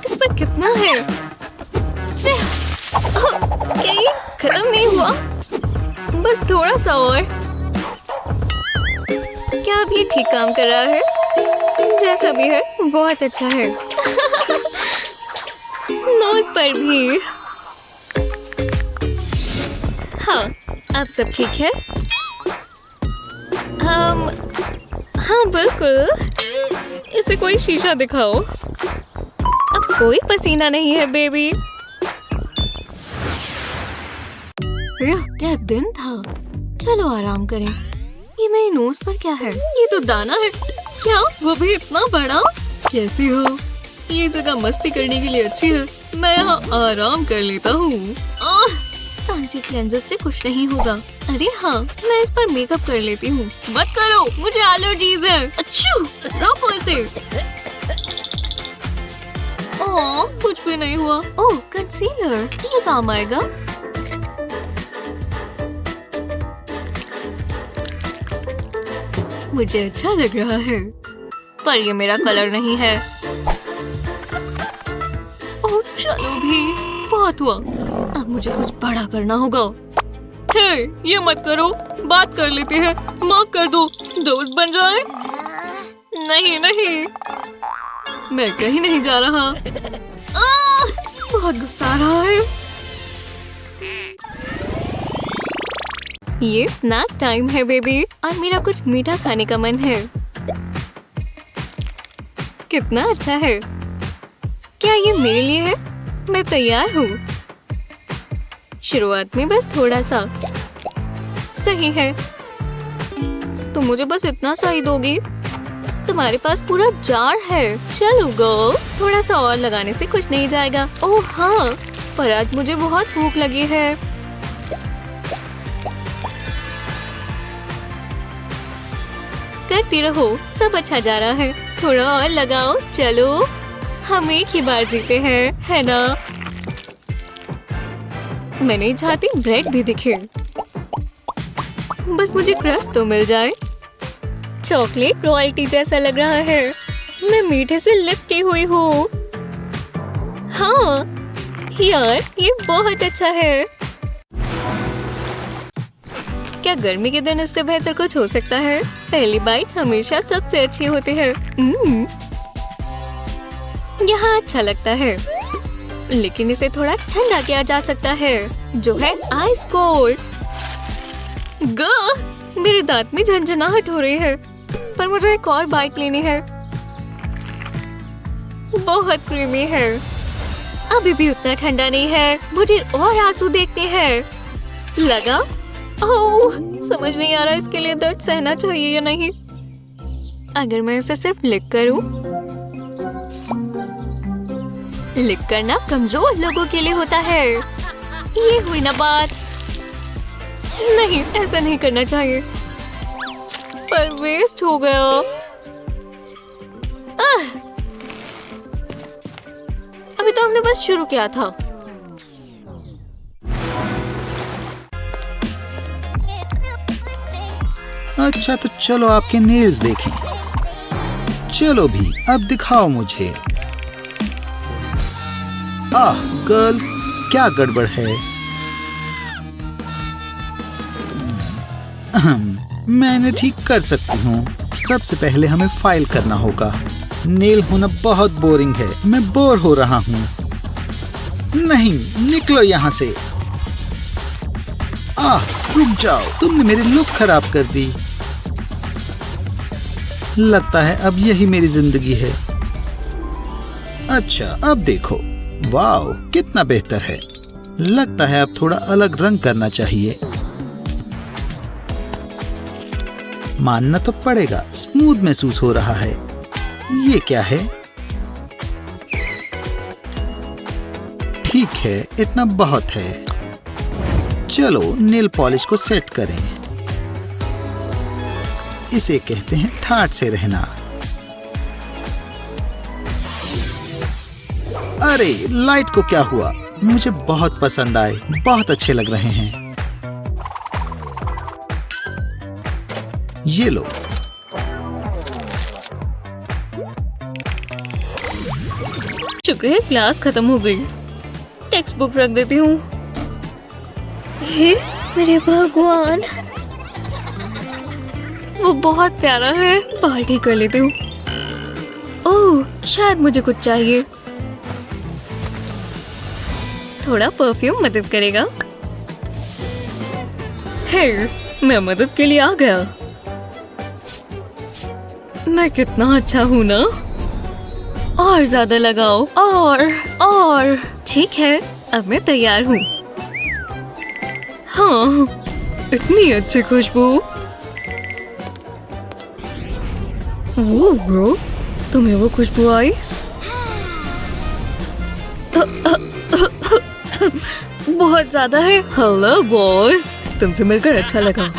इस पर कितना है? क्या ये खत्म नहीं हुआ? बस थोड़ा सा और। क्या अब ये ठीक काम कर रहा है? जैसा भी है बहुत अच्छा है। नोज पर भी। हाँ, अब सब ठीक है। हाँ बिल्कुल। इसे कोई शीशा दिखाओ। अब कोई पसीना नहीं है बेबी। क्या दिन था। चलो आराम करें। ये मेरी नोज पर क्या है? ये तो दाना है। क्या वो भी इतना बड़ा? कैसी हो? ये जगह मस्ती करने के लिए अच्छी है। मैं यहाँ आराम कर लेता हूँ। फैंसी क्लेंजर से कुछ नहीं होगा। अरे हाँ, मैं इस पर मेकअप कर लेती हूँ। मत करो, मुझे एलर्जीज है। अच्छू, रोको इसे। ओह, कुछ भी नहीं हुआ। ओह, कंसीलर, ये काम आएगा। मुझे अच्छा लग रहा है, पर ये मेरा कलर नहीं है। ओह, चलो भी, बहुत हुआ। अब मुझे कुछ बड़ा करना होगा। हे, ये मत करो, बात कर लेते हैं। माफ कर दो, दोस्त बन जाए। नहीं, मैं कहीं नहीं जा रहा। बहुत गुस्सा आ रहा है। ये स्नैक टाइम है बेबी, और मेरा कुछ मीठा खाने का मन है। कितना अच्छा है। क्या ये मेरे लिए है? मैं तैयार हूँ। शुरुआत में बस थोड़ा सा। सही है। तुम मुझे बस इतना सा ही दोगी? तुम्हारे पास पूरा जार है। चलो गो, थोड़ा सा और लगाने से कुछ नहीं जाएगा। ओह हाँ, पर आज मुझे बहुत भूख लगी है। करती रहो, सब अच्छा जा रहा है। थोड़ा और लगाओ। चलो, हम एक ही बार जीते हैं, है ना? मैं नहीं चाहती ब्रेड भी दिखे। बस मुझे क्रस्ट तो मिल जाए। चॉकलेट रॉयल्टी जैसा लग रहा है। मैं मीठे से लिपटी हुई हूँ। हाँ यार, ये बहुत अच्छा है। क्या गर्मी के दिन इससे बेहतर कुछ हो सकता है? पहली बाइट हमेशा सबसे अच्छी होती है। यहाँ अच्छा लगता है, लेकिन इसे थोड़ा ठंडा किया जा सकता है, जो है आइस कोल्ड। मेरे दांत में झंझनाहट हो रही है, पर मुझे एक और बाइट लेनी है। बहुत क्रीमी है। अभी भी उतना ठंडा नहीं है। मुझे और आंसू देखते हैं। लगा? ओह, समझ नहीं आ रहा इसके लिए दर्द सहना चाहिए या नहीं। अगर मैं इसे सिर्फ लिक करूं। लिक करना कमजोर लोगों के लिए होता है। ये हुई ना बात। नहीं, ऐसा नहीं करना चाहिए, पर वेस्ट हो गया। अभी तो हमने बस शुरू किया था। अच्छा तो चलो आपके नेल्स देखें। चलो भी, अब दिखाओ मुझे। आह गर्ल, क्या गड़बड़ है? मैंने ठीक कर सकती हूँ। सबसे पहले हमें फाइल करना होगा। नेल होना बहुत बोरिंग है, मैं बोर हो रहा हूँ। नहीं, निकलो यहाँ से। रुक जाओ, तुमने मेरी लुक खराब कर दी। लगता है अब यही मेरी जिंदगी है। अच्छा, अब देखो। वाओ, कितना बेहतर है। लगता है अब थोड़ा अलग रंग करना चाहिए। मानना तो पड़ेगा, स्मूथ महसूस हो रहा है। ये क्या है? ठीक है, इतना बहुत है। चलो नेल पॉलिश को सेट करें। इसे कहते हैं ठाठ से रहना। अरे लाइट को क्या हुआ? मुझे बहुत पसंद आए, बहुत अच्छे लग रहे हैं। ये लो। शुक्र है क्लास खत्म हो गई। टेक्स्ट बुक रख देती हूँ। हे मेरे भगवान, वो बहुत प्यारा है। बाल ठीक कर लेती हूँ। ओह, शायद मुझे कुछ चाहिए। थोड़ा परफ्यूम मदद करेगा। हे, मैं मदद के लिए आ गया। मैं कितना अच्छा हूँ ना? और ज्यादा लगाओ। और ठीक है, अब मैं तैयार हूँ। हाँ, इतनी अच्छी खुशबू। वो ब्रो, तुम्हें वो खुशबू आई? बहुत ज्यादा है। हेलो बॉस, तुमसे मिलकर अच्छा लगा।